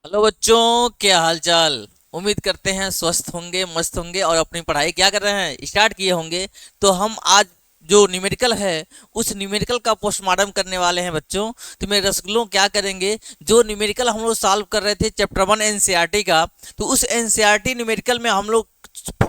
Hello बच्चों, क्या हाल चाल। उम्मीद करते हैं स्वस्थ होंगे, मस्त होंगे और अपनी पढ़ाई क्या कर रहे हैं, स्टार्ट किए होंगे। तो हम आज जो न्यूमेरिकल है उस न्यूमेरिकल का पोस्टमार्टम करने वाले हैं बच्चों। तो मेरे रसगुल्लों क्या करेंगे, जो न्यूमेरिकल हम लोग सॉल्व कर रहे थे चैप्टर 1 एनसीईआरटी का, तो उस एनसीईआरटी न्यूमेरिकल में हम लोग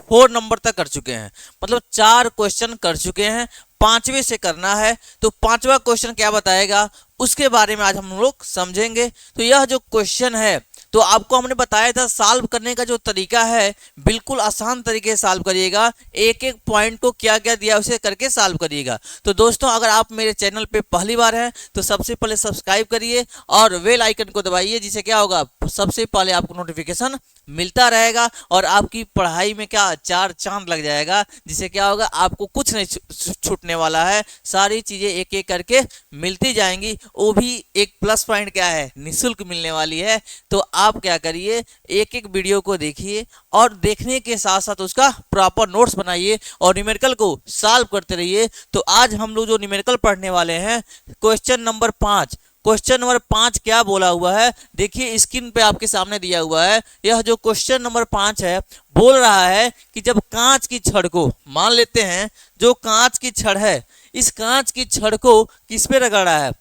4 नंबर तक कर चुके हैं, मतलब 4 क्वेश्चन कर चुके हैं। पांचवे से करना है, तो पांचवा क्वेश्चन क्या बताएगा उसके बारे में आज हम लोग समझेंगे। तो यह जो क्वेश्चन है, तो आपको हमने बताया था सॉल्व करने का जो तरीका है बिल्कुल आसान तरीके से सॉल्व करिएगा। एक एक पॉइंट को क्या क्या दिया उसे करके सॉल्व करिएगा। तो दोस्तों, अगर आप मेरे चैनल पे पहली बार हैं तो सबसे पहले सब्सक्राइब करिए और बेल आइकन को दबाइए, जिससे क्या होगा, सबसे पहले आपको नोटिफिकेशन मिलता रहेगा और आपकी पढ़ाई में क्या चार चांद लग जाएगा, जिससे क्या होगा, आपको कुछ नहीं छूटने वाला है। सारी चीजें एक एक करके मिलती जाएंगी, वो भी एक प्लस पॉइंट क्या है, निःशुल्क मिलने वाली है। तो आप क्या करिए, एक एक वीडियो को देखिए और देखने के साथ साथ उसका प्रॉपर नोट्स बनाइए और न्यूमेरिकल को सॉल्व करते रहिए। तो आज हम लोग जो न्यूमेरिकल पढ़ने वाले हैं, क्वेश्चन नंबर 5। क्वेश्चन नंबर 5 क्या बोला हुआ है, देखिए स्क्रीन पे आपके सामने दिया हुआ है। यह जो क्वेश्चन नंबर 5 है, बोल रहा है कि जब कांच की छड़ को, मान लेते हैं जो कांच की छड़ है, इस कांच की छड़ को किस पे रगड़ा है,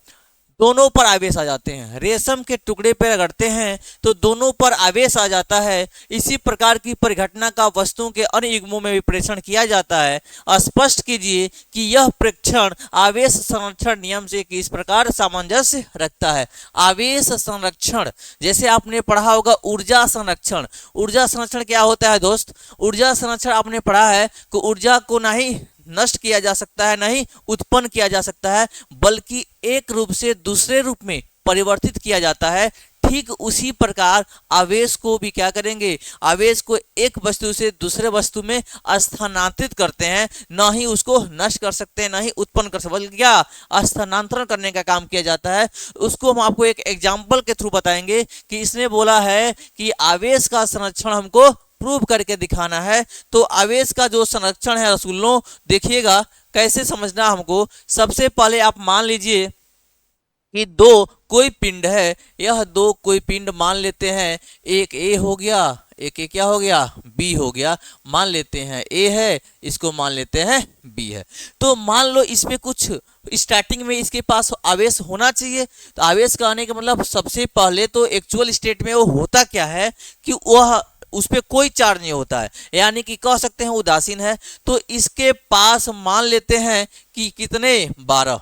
दोनों पर आवेश आ जाते हैं। रेशम के टुकड़े पर रगड़ते हैं तो दोनों पर आवेश आ जाता है। इसी प्रकार की परिघटना का वस्तुओं के अन्य युग्मों में भी परीक्षण किया जाता है। स्पष्ट कीजिए कि यह परीक्षण आवेश संरक्षण नियम से किस प्रकार सामंजस्य रखता है। आवेश संरक्षण, जैसे आपने पढ़ा होगा ऊर्जा संरक्षण। ऊर्जा संरक्षण क्या होता है दोस्त, ऊर्जा संरक्षण आपने पढ़ा है कि ऊर्जा को नहीं नष्ट किया जा सकता है, नहीं उत्पन्न किया जा सकता है, बल्कि एक रूप से दूसरे रूप में परिवर्तित किया जाता है। ठीक उसी प्रकार आवेश को भी क्या करेंगे, आवेश को एक वस्तु से दूसरे वस्तु में स्थानांतरित करते हैं, ना ही उसको नष्ट कर सकते हैं, ना ही उत्पन्न कर सकते, बल्कि क्या स्थानांतरण करने का काम किया जाता है। उसको हम आपको एक एग्जाम्पल के थ्रू बताएंगे कि इसने बोला है कि आवेश का संरक्षण हमको प्रूव करके दिखाना है। तो आवेश का जो संरक्षण है रसूलों, देखिएगा कैसे समझना हमको। सबसे पहले आप मान लीजिए कि दो कोई पिंड है, यह दो कोई पिंड मान लेते हैं, एक ए हो गया, एक ए क्या हो गया, बी हो गया। मान लेते हैं ए है, इसको मान लेते हैं बी है। तो मान लो इसमें कुछ स्टार्टिंग में इसके पास आवेश होना चाहिए। तो आवेश का आने का मतलब सबसे पहले तो एक्चुअल स्टेट में वो होता क्या है कि वह उस पर कोई चार्ज नहीं होता है, यानी कि कह सकते हैं उदासीन है। तो इसके पास मान लेते हैं कि कितने, 12,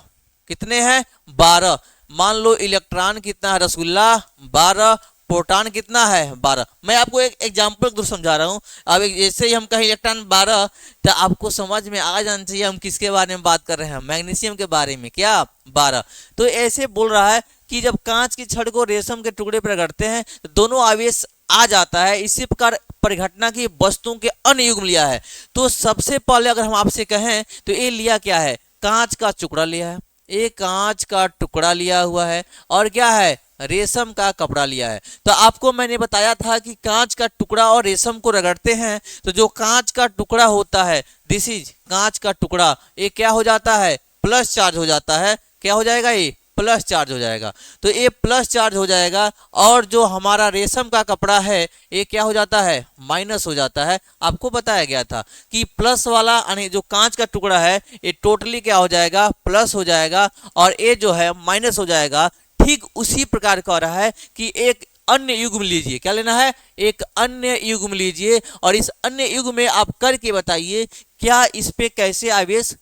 कितने हैं, 12। मान लो इलेक्ट्रॉन कितना है रसगुल्ला, 12। प्रोटॉन कितना है, 12। मैं आपको एक एग्जाम्पल तो समझा रहा हूँ। अब जैसे ही हम कहें इलेक्ट्रॉन 12, तो आपको समझ में आ जाना चाहिए हम किसके बारे में बात कर रहे हैं, मैग्नीशियम के बारे में। क्या, 12। तो ऐसे बोल रहा है कि जब कांच की छड़ को रेशम के टुकड़े पर रगड़ते हैं तो दोनों आवेश आ जाता है। इसी प्रकार परिघटना की वस्तुओं के अन्य युग्म लिया है। तो सबसे पहले अगर हम आपसे कहें तो ये लिया क्या है, कांच का टुकड़ा लिया है, एक कांच का टुकड़ा लिया हुआ है, और क्या है, रेशम का कपड़ा लिया है। तो आपको मैंने बताया था कि कांच का टुकड़ा और रेशम को रगड़ते हैं तो जो कांच का टुकड़ा होता है, दिस इज कांच का टुकड़ा, ये क्या हो जाता है, प्लस चार्ज हो जाता है। क्या हो जाएगा, ये प्लस चार्ज हो जाएगा। तो ये प्लस चार्ज हो जाएगा, और जो हमारा रेशम का कपड़ा है ये क्या हो जाता है, माइनस हो जाता है। आपको बताया गया था कि प्लस वाला यानी जो कांच का टुकड़ा है ये टोटली क्या हो जाएगा, प्लस हो जाएगा, और ये जो है माइनस हो जाएगा। ठीक उसी प्रकार कह रहा है कि एक अन्य युग्म लीजिए। क्या लेना है, एक अन्य युग्म लीजिए, और इस अन्य युग्म में आप करके बताइए क्या इस पे कैसे आवेश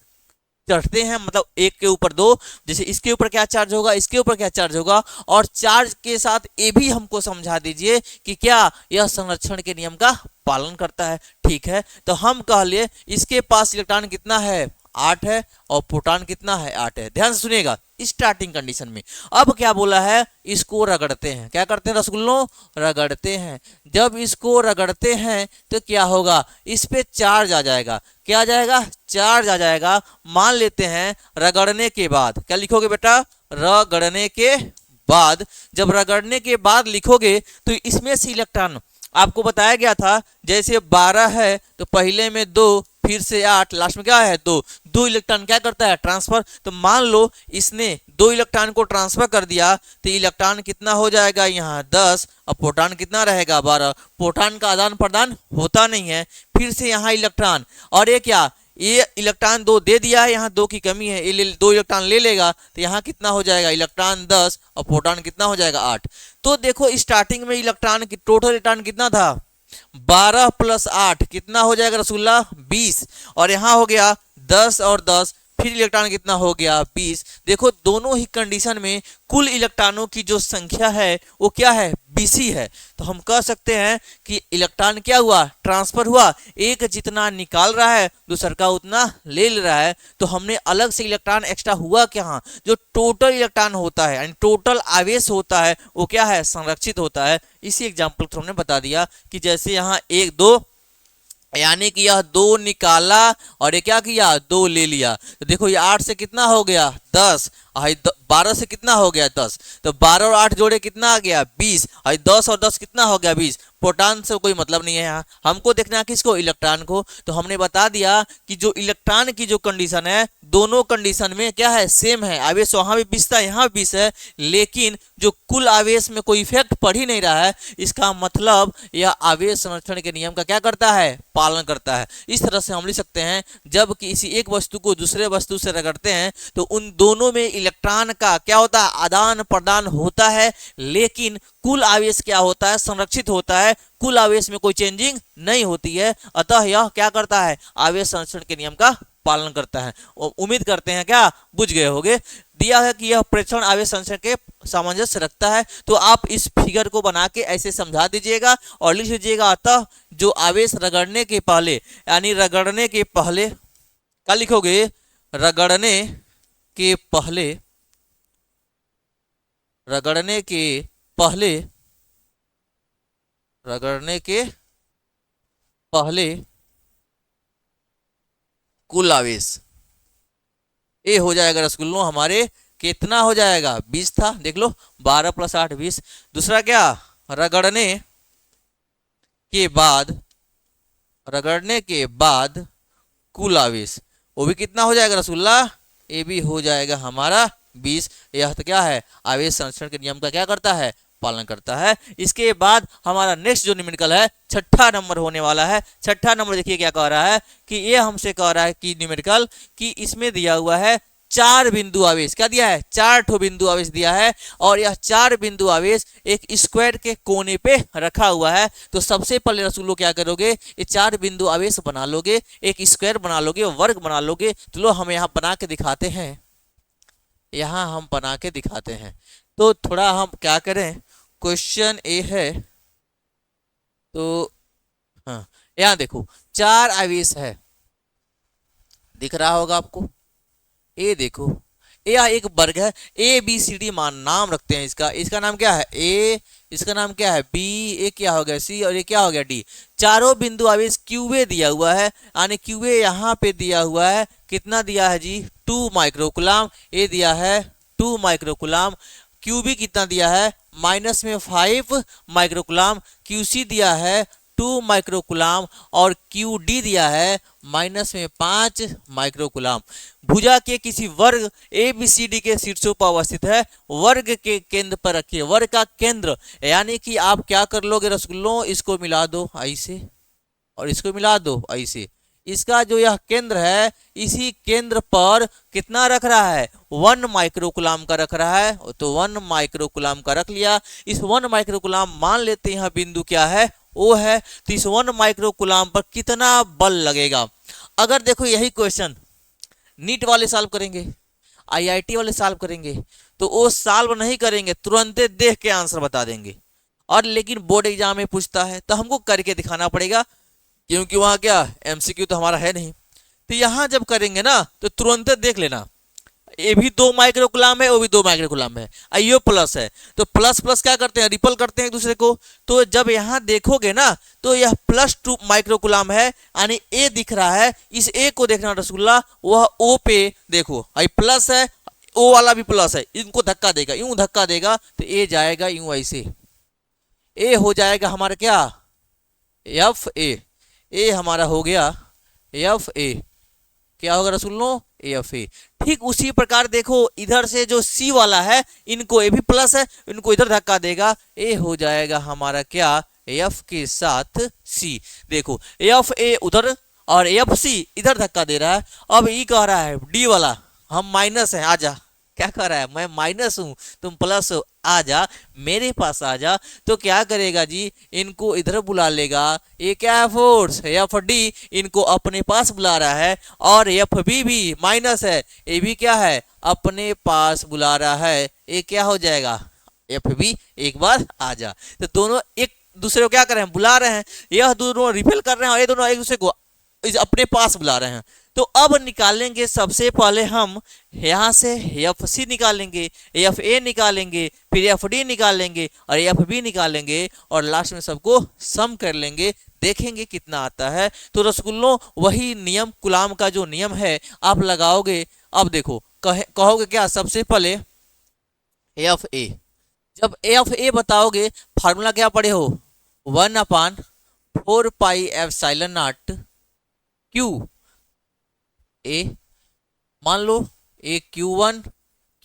चढ़ते हैं, मतलब एक के ऊपर दो, जैसे इसके ऊपर क्या चार्ज होगा, इसके ऊपर क्या चार्ज होगा, और चार्ज के साथ ये भी हमको समझा दीजिए कि क्या यह संरक्षण के नियम का पालन करता है। ठीक है, तो हम कह लिए इसके पास इलेक्ट्रॉन कितना है, 8 है, और प्रोटॉन कितना है, 8 है। ध्यान से सुनिएगा, स्टार्टिंग कंडीशन में। अब क्या बोला है, इसको रगड़ते हैं। क्या करते हैं रसगुल्लों, रगड़ते हैं। जब इसको रगड़ते हैं तो क्या होगा, इस पे चार्ज आ जाएगा। क्या आ जाएगा, चार्ज आ जाएगा। मान लेते हैं रगड़ने के बाद, क्या लिखोगे बेटा, रगड़ने के बाद। जब रगड़ने के बाद लिखोगे तो इसमें से इलेक्ट्रॉन, आपको बताया गया था जैसे 12 है तो पहले में 2, फिर से 8, लास्ट में क्या है 2, 2 इलेक्ट्रॉन क्या करता है ट्रांसफर। तो मान लो इसने 2 इलेक्ट्रॉन को ट्रांसफर कर दिया तो इलेक्ट्रॉन कितना हो जाएगा यहाँ 10 और प्रोटॉन कितना रहेगा 12। प्रोटॉन का आदान प्रदान होता नहीं है। फिर से यहाँ इलेक्ट्रॉन, और ये क्या, ये इलेक्ट्रॉन 2 दे दिया है, यहाँ 2 की कमी है, ये 2 इलेक्ट्रॉन ले लेगा तो यहाँ कितना हो जाएगा इलेक्ट्रॉन 10 और प्रोटॉन कितना हो जाएगा 8। तो देखो स्टार्टिंग में इलेक्ट्रॉन की टोटल इलेक्ट्रॉन कितना था 12 + 8 कितना हो जाएगा रसूल्ला 20, और यहाँ हो गया 10 और 10, फिर इलेक्ट्रॉन कितना हो गया 20। देखो दोनों ही कंडीशन में कुल इलेक्ट्रॉनों की जो संख्या है वो क्या है 20 ही है। तो हम कह सकते हैं कि इलेक्ट्रॉन क्या हुआ ट्रांसफर हुआ, एक जितना निकाल रहा है दूसर का उतना ले रहा है। तो हमने अलग से इलेक्ट्रॉन एक्स्ट्रा हुआ क्या, जो टोटल इलेक्ट्रॉन होता है यानी टोटल आवेश होता है वो क्या है संरक्षित होता है। इसी एग्जाम्पल थ्रू हमने बता दिया कि जैसे यहाँ 1 2 यानी कि यह 2 निकाला और ये क्या किया 2 ले लिया। तो देखो ये 8 से कितना हो गया 10, 12 से कितना हो गया 10, तो 12 और 8 जोड़े कितना आ गया 20, और 10 और 10 कितना हो गया 20। प्रोटॉन से कोई मतलब नहीं है, यहाँ हमको देखना है किसको इलेक्ट्रॉन को। तो हमने बता दिया कि जो इलेक्ट्रॉन की जो कंडीशन है दोनों कंडीशन में क्या है सेम है, आवेश वहां भी 20 था यहाँ 20 है, लेकिन जो कुल आवेश में कोई इफेक्ट पड़ ही नहीं रहा है। इसका मतलब यह आवेश संरक्षण के नियम का क्या करता है पालन करता है। इस तरह से हम लिख सकते हैं जब किसी एक वस्तु को दूसरे वस्तु से रगड़ते हैं तो उन दोनों में इलेक्ट्रॉन का क्या होता है आदान प्रदान होता है, लेकिन कुल आवेश क्या होता है संरक्षित होता है, कुल आवेश में कोई चेंजिंग नहीं होती है। अतः यह क्या करता है आवेश संरक्षण के नियम का पालन करता है। उम्मीद करते हैं क्या बुझ गए होंगे। दिया है कि यह प्रेक्षण आवेश संरक्षण के सामंजस्य रखता है। तो आप इस फिगर को बना के ऐसे समझा दीजिएगा और लिख लीजिएगा अतः जो आवेश रगड़ने के पहले यानी रगड़ने के पहले क्या लिखोगे रगड़ने के पहले, रगड़ने के पहले, रगड़ने के पहले कुल आवेश ये हो जाएगा रसगुल्लों हमारे कितना हो जाएगा 20 था, देख लो 12 + 8 20। दूसरा क्या रगड़ने के बाद, रगड़ने के बाद कुल आवेश वो भी कितना हो जाएगा रसगुल्ला ये भी हो जाएगा हमारा 20। यह तो क्या है आवेश संरक्षण के नियम का क्या करता है पालन करता है। इसके बाद हमारा नेक्स्ट जो न्यूमेरिकल है 6ठा नंबर होने वाला है। 6ठा नंबर देखिए क्या कह रहा है कि ये हमसे कह रहा है कि न्यूमेरिकल कि इसमें दिया हुआ है 4 बिंदु आवेश, क्या दिया है 4 ठो बिंदु आवेश दिया है, और यह 4 बिंदु आवेश एक स्क्वायर के कोने पे रखा हुआ है। तो सबसे पहले रसूलो क्या करोगे ये 4 बिंदु आवेश बना लोगे, एक स्क्वायर बना लोगे, वर्ग बना लोगे। तो लो हम यहाँ बना के दिखाते हैं, यहाँ हम बना के दिखाते हैं। तो थोड़ा हम क्या करें क्वेश्चन ए है तो हाँ यहाँ देखो 4 आवेश है दिख रहा होगा आपको। ए देखो यह एक वर्ग है ए बी सी डी मान नाम रखते हैं इसका, इसका नाम क्या है ए, इसका नाम क्या है बी, ए क्या हो गया सी और ये क्या हो गया डी। चारों बिंदु आवेश क्यूए दिया हुआ है यानी क्यूए यहाँ पे दिया हुआ है, कितना दिया है जी 2 माइक्रोकुलाम, ए दिया है 2 माइक्रोकुलाम, क्यूबी कितना दिया है -5 माइक्रोकुलाम, क्यूसी दिया है 2 माइक्रोकुलाम और क्यूडी दिया है -5 माइक्रोकुलाम। भुजा के किसी वर्ग ए बी सी डी के शीर्षों पर अवस्थित है, वर्ग के केंद्र पर रखिए, वर्ग का केंद्र यानी कि आप क्या कर लोगे रसगुल्लों इसको मिला दो ऐसे और इसको मिला दो ऐसे, इसका जो यह केंद्र है इसी केंद्र पर कितना रख रहा है 1 माइक्रोकुलाम का रख रहा है। तो 1 माइक्रोकुलाम का रख लिया, इस 1 माइक्रोकुलाम मान लेते हैं यहाँ बिंदु क्या है ओ है। तो इस 1 माइक्रोकुलाम पर कितना बल लगेगा। अगर देखो यही क्वेश्चन नीट वाले सॉल्व करेंगे, आईआईटी वाले सॉल्व करेंगे तो वो सॉल्व नहीं करेंगे, तुरंत देख के आंसर बता देंगे। और लेकिन बोर्ड एग्जाम में पूछता है तो हमको करके दिखाना पड़ेगा, क्योंकि वहां क्या एमसीक्यू तो हमारा है नहीं। तो यहां जब करेंगे ना तो तुरंत देख लेना ये भी 2 माइक्रोकुलाम है वो भी 2 माइक्रोकुलाम है, आइयो प्लस है। तो प्लस प्लस क्या करते हैं रिपल करते हैं एक दूसरे को। तो जब यहां देखोगे ना तो यह +2 माइक्रोकुलाम है यानी ए दिख रहा है, इस ए को देखना रसगुल्ला वह ओ पे देखो आई प्लस है, ओ वाला भी प्लस है, इनको धक्का देगा यूं धक्का देगा तो ए जाएगा यूं ऐसे, ए हो जाएगा हमारा क्या एफ ए, ए हमारा हो गया एफ ए, क्या होगा रसूलो, एफ ए। ठीक उसी प्रकार देखो इधर से जो सी वाला है इनको ए भी प्लस है, इनको इधर धक्का देगा, ए हो जाएगा हमारा क्या, एफ के साथ सी। देखो एफ ए उधर और एफ सी इधर धक्का दे रहा है। अब ई कह रहा है डी वाला हम माइनस है, आजा। क्या कह रहा है, मैं माइनस हूं तुम प्लस हो, आजा मेरे पास आजा। तो क्या करेगा जी, इनको इधर बुला लेगा, ये क्या है फोर्स, एफ डी इनको अपने पास बुला रहा है, और एफ बी भी माइनस है, ये भी क्या है, अपने पास बुला रहा है। ये क्या हो जाएगा, एफ बी एक बार आजा। तो दोनों एक दूसरे को क्या कर रहे हैं, बुला रहे हैं, यह दोनों रिपेल कर रहे हैं और ये दोनों एक दूसरे को अपने पास बुला रहे हैं। तो अब निकालेंगे सबसे पहले हम यहां से एफ सी निकालेंगे, एफ ए निकालेंगे, फिर एफ डी निकालेंगे और एफ बी निकालेंगे और लास्ट में सबको सम कर लेंगे, देखेंगे कितना आता है। तो रसगुल्लों वही नियम, कुलाम का जो नियम है आप लगाओगे। अब देखो कहोगे क्या, सबसे पहले एफ ए, जब एफ ए बताओगे फार्मूला क्या पढ़े हो, 1/4 pi epsilon not Q A, मान लो ए Q1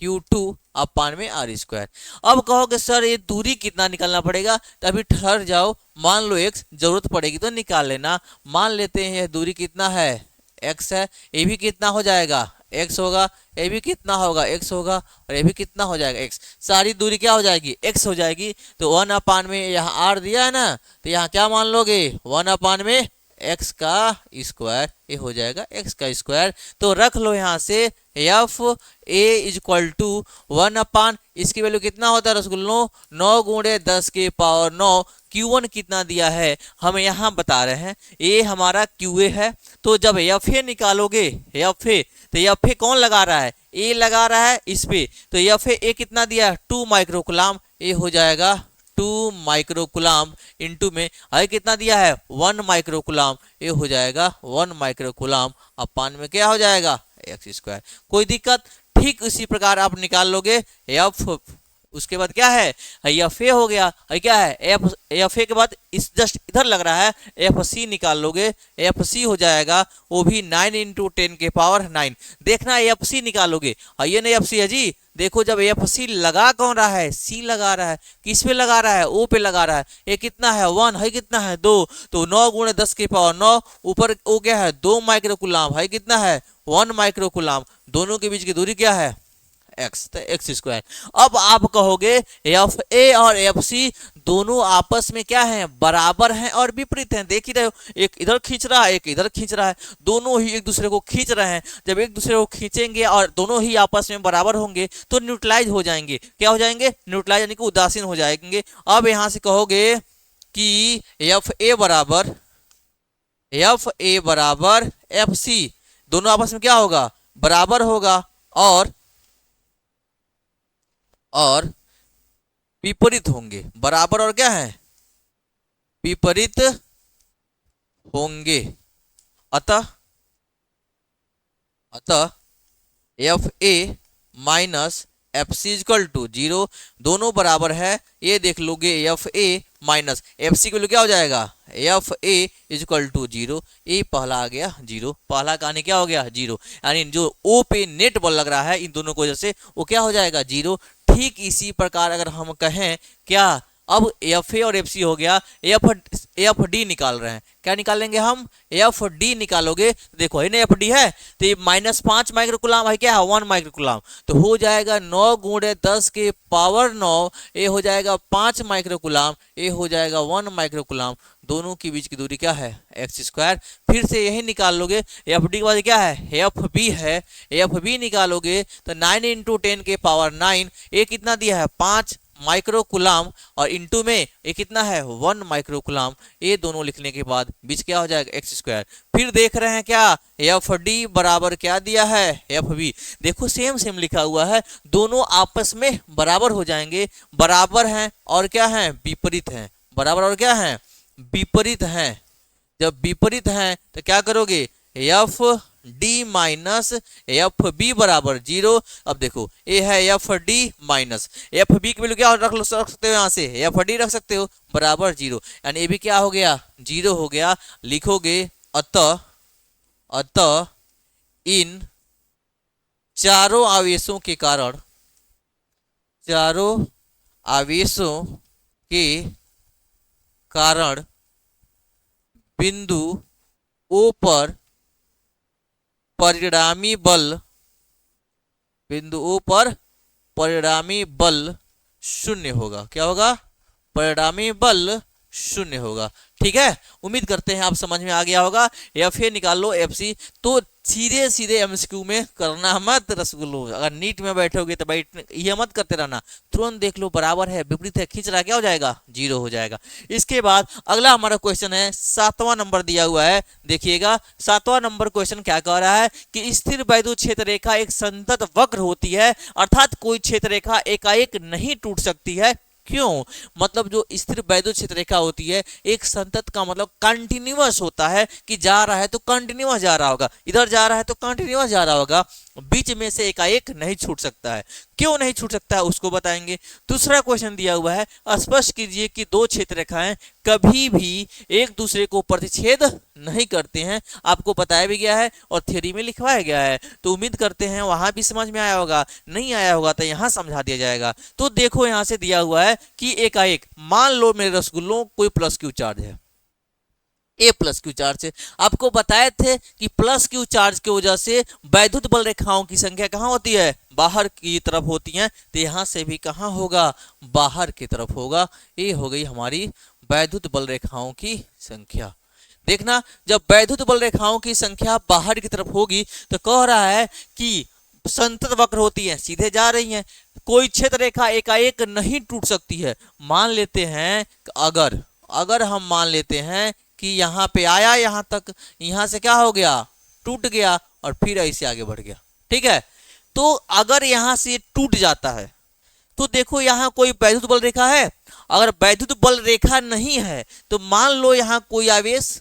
Q2 अपान में आर स्क्वायर। अब कहोगे सर ये दूरी कितना निकालना पड़ेगा, तो अभी ठहर जाओ, मान लो x जरूरत पड़ेगी तो निकाल लेना। मान लेते हैं दूरी कितना है, x है, ये भी कितना हो जाएगा, x होगा, ये भी कितना होगा, x होगा, और ये भी कितना हो जाएगा, x। सारी दूरी क्या हो जाएगी, x हो जाएगी। तो 1/, में यहाँ r दिया है ना, तो यहाँ क्या मान लोगे, 1/, में x का स्क्वायर, ये हो जाएगा x का स्क्वायर। तो रख लो यहाँ से एफ ए इक्वल टू 1/, इसकी वैल्यू कितना होता है रसगुल्लों, 9 गुणे 10 के पावर 9। Q1 कितना दिया है हमें यहाँ बता रहे हैं, ये हमारा QA है। तो जब एफ ए निकालोगे, एफ ए, तो एफ ए कौन लगा रहा है, ए लगा रहा है इस पे, तो एफ ए कितना दिया है, 2 माइक्रोकुलाम, ये हो जाएगा 2 माइक्रोकुलाम इंटू में आई कितना दिया है, 1 माइक्रोकुलाम, ये हो जाएगा 1 माइक्रोकुलाम अपान में क्या हो जाएगा, एक्स स्क्वायर। कोई दिक्कत, ठीक इसी प्रकार आप निकाल लोगे एफ, उसके बाद क्या है, एफ ए हो गया, क्या है एफ ए के बाद इस जस्ट इधर लग रहा है एफ सी निकाल लोगे, एफ सी हो जाएगा वो भी 9 × 10 के पावर 9। देखना एफ सी निकालोगे, ये नहीं एफ सी है जी, देखो जब एफ सी लगा कौन रहा है, सी लगा रहा है, किस पे लगा रहा है, ओ पे लगा रहा है। ये कितना है 1 है, कितना है 2, तो 9 गुणे 10 के पावर 9, ऊपर ओ क्या है 2 माइक्रोकुलाम है, कितना है 1 माइक्रोकुलाम, दोनों के बीच की दूरी क्या है x, तो एक्स स्क्वायर। अब आप कहोगे एफ ए और एफ सी दोनों आपस में क्या है, बराबर हैं और विपरीत हैं। देख ही रहे हो, एक इधर खींच रहा है, एक इधर खींच रहा है, दोनों ही एक दूसरे को खींच रहे हैं। जब एक दूसरे को खींचेंगे और दोनों ही आपस में बराबर होंगे तो न्यूट्रलाइज हो जाएंगे। क्या हो जाएंगे, न्यूट्रलाइज यानी कि उदासीन हो जाएंगे। अब यहां से कहोगे कि एफ ए बराबर एफ सी, दोनों आपस में क्या होगा, बराबर होगा और विपरीत होंगे, बराबर और क्या है, विपरीत होंगे। अतः F A minus F C equal to 0, दोनों बराबर है। ये देख लोगे F A minus F C की वैल्यू क्या हो जाएगा, F A equal to 0, A पहला आ गया 0, पहला का आने क्या हो गया 0, यानी जो ओ पे नेट बल लग रहा है इन दोनों को वजह से वो क्या हो जाएगा 0। ठीक इसी प्रकार अगर हम कहें क्या, अब एफ ए और एफ सी हो गया, एफ डी निकाल रहे हैं, क्या निकालेंगे हम, एफ डी निकालोगे, देखो है ना एफ डी है, तो ये -5 माइक्रोकुलाम है, क्या है 1 माइक्रोकुलाम, तो हो जाएगा 9 गुणे 10 के पावर 9, ये हो जाएगा 5 माइक्रोकुलाम, ये हो जाएगा 1 माइक्रोकुलाम, दोनों के बीच की दूरी क्या है एक्स स्क्वायर। फिर से यही निकाल लोगे, एफ डी के बाद क्या है एफ बी है, एफ बी निकालोगे तो 9 × 10 के पावर 9, ये कितना दिया है 5 माइक्रोकुलाम, और इंटू में ये कितना है 1 माइक्रोकुलाम, ये दोनों लिखने के बाद बीच क्या हो जाएगा एक्स स्क्वायर। फिर देख रहे हैं क्या, एफ डी बराबर क्या दिया है एफ बी, देखो सेम लिखा हुआ है, दोनों आपस में बराबर हो जाएंगे, बराबर हैं और क्या है विपरीत हैं, बराबर और क्या है विपरीत हैं। जब विपरीत हैं तो क्या करोगे, F D minus F B बराबर 0। अब देखो ए है F D minus F B की वैल्यू क्या रख सकते हो, यहाँ से एफ डी रख सकते हो बराबर 0, यानी ए भी क्या हो गया 0 हो गया। लिखोगे अतः अतः इन चारों आवेशों के कारण, चारों आवेशों के कारण बिंदु O पर परिणामी बल, बिंदु O पर परिणामी बल शून्य होगा। क्या होगा? परिणामी बल शून्य होगा। ठीक है, उम्मीद करते हैं आप समझ में आ गया होगा। एफ ए निकाल लो, एफ सी। तो सीधे सीधे एमसीक्यू में करना मत रसगुल्लो। अगर नीट में बैठोगे तो भाई ये मत करते रहना, तुरंत देख लो बराबर है विपरीत है खींच रहा, क्या हो जाएगा? जीरो हो जाएगा। इसके बाद अगला हमारा क्वेश्चन है, 7वां नंबर दिया हुआ है, देखिएगा 7वां नंबर क्वेश्चन क्या कह रहा है कि स्थिर वैद्युत क्षेत्र रेखा एक संतत वक्र होती है, अर्थात कोई क्षेत्र रेखा एकाएक नहीं टूट सकती है। क्यों? मतलब जो स्थिर वैद्युत क्षेत्र रेखा होती है एक संतत का मतलब कंटिन्यूअस होता है, कि जा रहा है तो कंटिन्यूअस जा रहा होगा, इधर जा रहा है तो कंटिन्यूअस जा रहा होगा, बीच में से एकाएक नहीं छूट सकता है। क्यों नहीं छूट सकता है उसको बताएंगे। दूसरा क्वेश्चन दिया हुआ है, स्पष्ट कीजिए कि दो क्षेत्र रेखाएं कभी भी एक दूसरे को प्रतिच्छेद नहीं करते हैं। आपको बताया भी गया है और थ्योरी में लिखवाया गया है, तो उम्मीद करते हैं वहां भी समझ में आया होगा। नहीं आया होगा तो यहां समझा दिया जाएगा। तो देखो यहां से दिया हुआ है कि एकाएक, मान लो मेरे रसगुल्लों कोई प्लस क्यू चार्ज है, ए प्लस क्यू चार्ज है। आपको बताए थे कि प्लस क्यू चार्ज की वजह से वैद्युत बल रेखाओं की संख्या कहां होती है? बाहर की तरफ होती है। तो यहां से भी कहां होगा? बाहर की तरफ होगा। ये हो गई हमारी वैद्युत बल रेखाओं की संख्या। देखना, जब वैद्युत बल रेखाओं की संख्या बाहर की तरफ होगी तो कह रहा है कि संतत वक्र होती है, सीधे जा रही है, कोई क्षेत्र रेखा एकाएक नहीं टूट सकती है। मान लेते हैं अगर अगर हम मान लेते हैं कि यहाँ पे आया, यहाँ तक, यहाँ से क्या हो गया? टूट गया और फिर ऐसे आगे बढ़ गया। ठीक है, तो अगर यहाँ से टूट जाता है तो देखो यहाँ कोई वैद्युत बल रेखा है। अगर वैद्युत बल रेखा नहीं है तो मान लो यहाँ कोई आवेश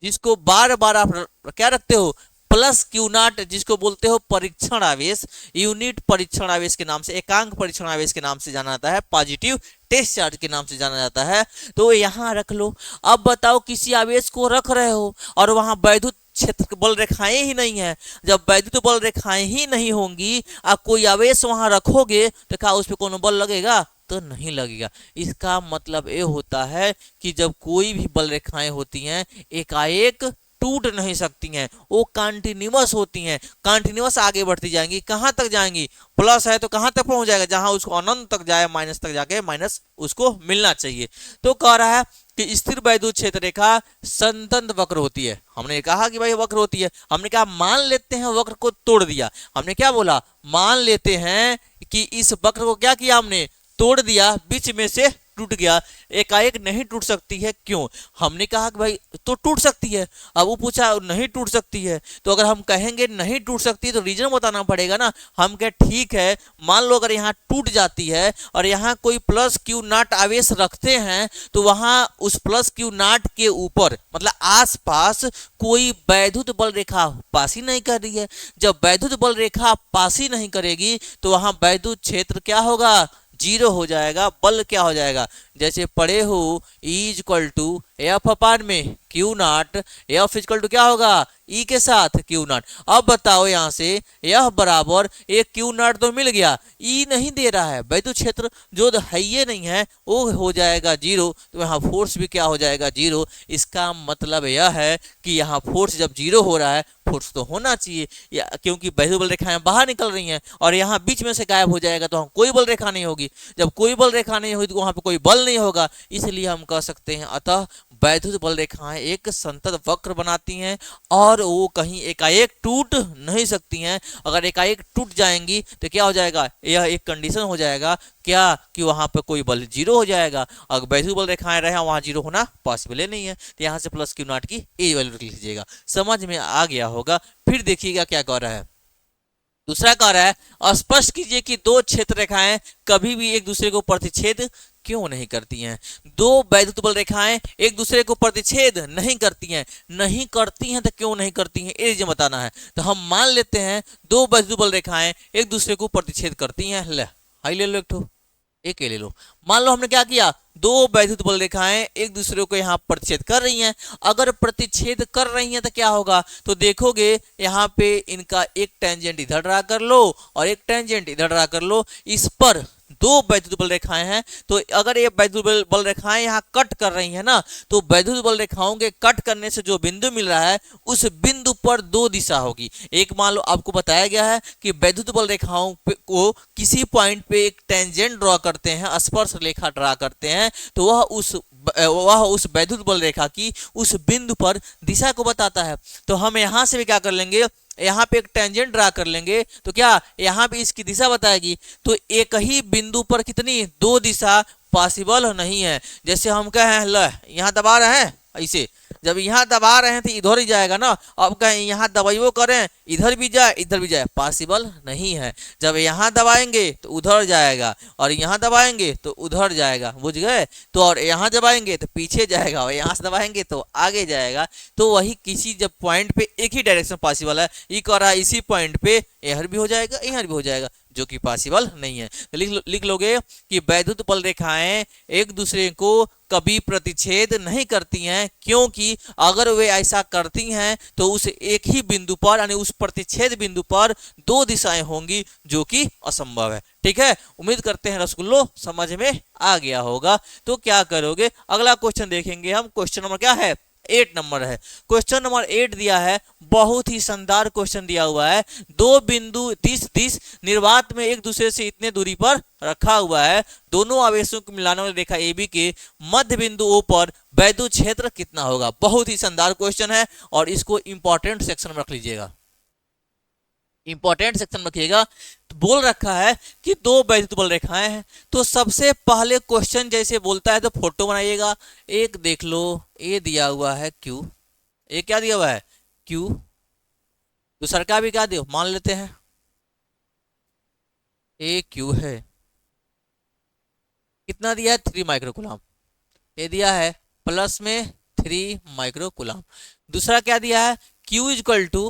जिसको बार बार आप क्या रखते हो? प्लस क्यू नॉट, जिसको बोलते हो परीक्षण आवेश, यूनिट परीक्षण आवेश के नाम से, एकांक परीक्षण आवेश के नाम से जाना जाता है, पॉजिटिव टेस्ट चार्ज के नाम से जाना जाता है। तो यहां रख लो। अब बताओ किसी आवेश को रख रहे हो और वहां वैद्युत क्षेत्र बल रेखाएं ही नहीं है। जब वैद्युत बल रेखाएं ही नहीं होंगी और कोई आवेश वहां रखोगे तो क्या उस पर कोनो बल लगेगा? तो नहीं लगेगा। इसका मतलब ये होता है कि जब कोई भी बल रेखाएं होती हैं एकाएक टूट नहीं सकती हैं, वो कंटिन्यूअस होती हैं, कंटिन्यूअस आगे बढ़ती जाएंगी। कहां तक जाएंगी? प्लस है तो कहां तक पहुंच जाएगा? जहां उसको अनंत तक जाए, माइनस तक जाके माइनस उसको मिलना चाहिए। तो कह रहा है कि स्थिर वैद्युत क्षेत्र रेखा संतत वक्र होती है। हमने कहा कि भाई वक्र होती है, हमने कहा मान लेते हैं वक्र को तोड़ दिया। हमने क्या बोला? मान लेते हैं कि इस वक्र को क्या किया? हमने तोड़ दिया, बीच में से टूट गया, एकाएक नहीं टूट सकती है। क्यों? हमने कहा कि भाई तो टूट सकती है। अब वो पूछा नहीं टूट सकती है, तो अगर हम कहेंगे नहीं टूट सकती तो रीजन बताना पड़ेगा ना। हम कहे ठीक है, मान लो अगर यहाँ टूट जाती है और यहाँ कोई प्लस क्यू नॉट आवेश रखते हैं तो वहां उस प्लस क्यू नॉट के ऊपर मतलब आसपास कोई वैद्युत बल रेखा पास ही नहीं कर रही है। जब वैद्युत बल रेखा पास ही नहीं करेगी तो वहां वैद्युत क्षेत्र क्या होगा? जीरो हो जाएगा। बल क्या हो जाएगा? जैसे पढ़े हो E equal to F upon में Q naught, F equal to क्या होगा? ई के साथ क्यू नॉट। अब बताओ यहां से एफ बराबर एक क्यू नॉट तो मिल गया, ई नहीं दे रहा है, वैद्युत क्षेत्र जो है ये नहीं है, वो हो जाएगा जीरो। तो यहाँ फोर्स भी क्या हो जाएगा? जीरो। इसका मतलब यह है कि यहाँ फोर्स जब जीरो हो रहा है, फोर्स तो होना चाहिए क्योंकि वैद्युत बल रेखाएं बाहर निकल रही हैं और यहाँ बीच में से गायब हो जाएगा तो कोई बल रेखा नहीं होगी। जब कोई बल रेखा नहीं होगी तो वहां पे कोई बल नहीं होगा। इसलिए हम कह सकते हैं अतः वैद्युत बल रेखाएं एक संतत वक्र बनाती हैं और वो कहीं एकाएक टूट नहीं सकती हैं। अगर एकाएक टूट जाएंगी तो क्या हो जाएगा? यह एक कंडीशन हो जाएगा क्या कि वहां पे कोई बल जीरो हो जाएगा। अगर वैद्युत बल रेखाएं रहे वहां जीरो होना पॉसिबल ही नहीं है। तो यहाँ से प्लस क्यू नॉट की ए वैल्यू लिख लीजिएगा। समझ में आ गया होगा। फिर देखिएगा क्या कह रहा है। दूसरा कह रहा है स्पष्ट कीजिए कि दो क्षेत्र रेखाएं कभी भी एक दूसरे को प्रतिच्छेद क्यों नहीं करती हैं। दो वैद्युत बल रेखाएं एक दूसरे को प्रतिच्छेद नहीं करती हैं। नहीं करती हैं तो क्यों नहीं करती हैं ये रीजन बताना है। तो हम मान लेते हैं दो वैद्युत बल रेखाएं एक दूसरे को प्रतिच्छेद करती हैं। ले हाई ले लो, एक ठो एक ले लो। मान लो हमने क्या किया? दो वैद्युत बल रेखाएं एक दूसरे को यहाँ प्रतिच्छेद कर रही हैं। अगर प्रतिच्छेद कर रही हैं तो क्या होगा, तो देखोगे यहाँ पे इनका एक टेंजेंट इधर ड्रा कर लो और एक टेंजेंट इधर ड्रा कर लो। इस पर दो वैद्युत बल रेखाएं हैं, तो अगर ये वैद्युत बल रेखाएं यहाँ कट कर रही हैं ना, तो वैद्युत बल रेखाओं के कट करने से जो बिंदु मिल रहा है उस बिंदु पर दो दिशा होगी। एक मान लो आपको बताया गया है कि वैद्युत बल रेखाओं को किसी पॉइंट पे एक टेंजेंट ड्रॉ करते हैं, स्पर्श रेखा ड्रा करते हैं, तो वह उस वैद्युत बल रेखा की उस बिंदु पर दिशा को बताता है। तो हम यहाँ से भी क्या कर लेंगे, यहाँ पे एक टेंजेंट ड्रा कर लेंगे, तो क्या यहाँ पे इसकी दिशा बताएगी। तो एक ही बिंदु पर कितनी दो दिशा पॉसिबल नहीं है। जैसे हम कहें ल यहाँ दबा रहे हैं, ऐसे जब यहाँ दबा रहे हैं तो इधर ही जाएगा ना। अब कहें यहाँ दबाइयो करें, इधर भी जाए, पॉसिबल नहीं है। जब यहाँ दबाएंगे तो उधर जाएगा और यहाँ दबाएंगे तो उधर जाएगा, बुझ गए। तो और यहाँ दबाएंगे तो पीछे जाएगा और यहाँ से दबाएंगे तो आगे जाएगा। तो वही किसी जब पॉइंट पे एक ही डायरेक्शन पॉसिबल है, ये कह रहा है इसी पॉइंट पे इधर भी हो जाएगा इधर भी हो जाएगा, जो कि पॉसिबल नहीं है। तो लिख लोगे कि वैद्युत बल रेखाएं एक दूसरे को कभी प्रतिच्छेद नहीं करती हैं, क्योंकि अगर वे ऐसा करती हैं तो उस एक ही बिंदु पर यानी उस प्रतिच्छेद बिंदु पर दो दिशाएं होंगी, जो कि असंभव है। ठीक है, उम्मीद करते हैं रसगुल्लो समझ में आ गया होगा। तो क्या करोगे, अगला क्वेश्चन देखेंगे हम। क्वेश्चन नंबर क्या है, 8 नंबर है। क्वेश्चन नंबर 8 दिया है, बहुत ही शानदार क्वेश्चन दिया हुआ है। दो बिंदु 30 निर्वात में एक दूसरे से इतने दूरी पर रखा हुआ है। दोनों आवेशों को मिलाने वाली रेखा AB के मध्य बिंदु O पर वैद्युत क्षेत्र कितना होगा। बहुत ही शानदार क्वेश्चन है और इसको इंपॉर्टेंट सेक्शन में रख लीजिएगा, इंपॉर्टेंट सेक्शन में रखिएगा। तो बोल रखा है कि दो वैद्युत बल रेखाएं हैं। तो सबसे पहले क्वेश्चन जैसे बोलता है तो फोटो बनाइएगा। एक देख लो, ए दिया हुआ है Q, ए क्या दिया हुआ है Q, दूसरा का भी क्या दिया मान लेते हैं ए Q है, कितना दिया है 3 माइक्रोकूलम, ये दिया है प्लस में 3 माइक्रोकूलम। दूसरा क्या दिया है Q इक्वल टू,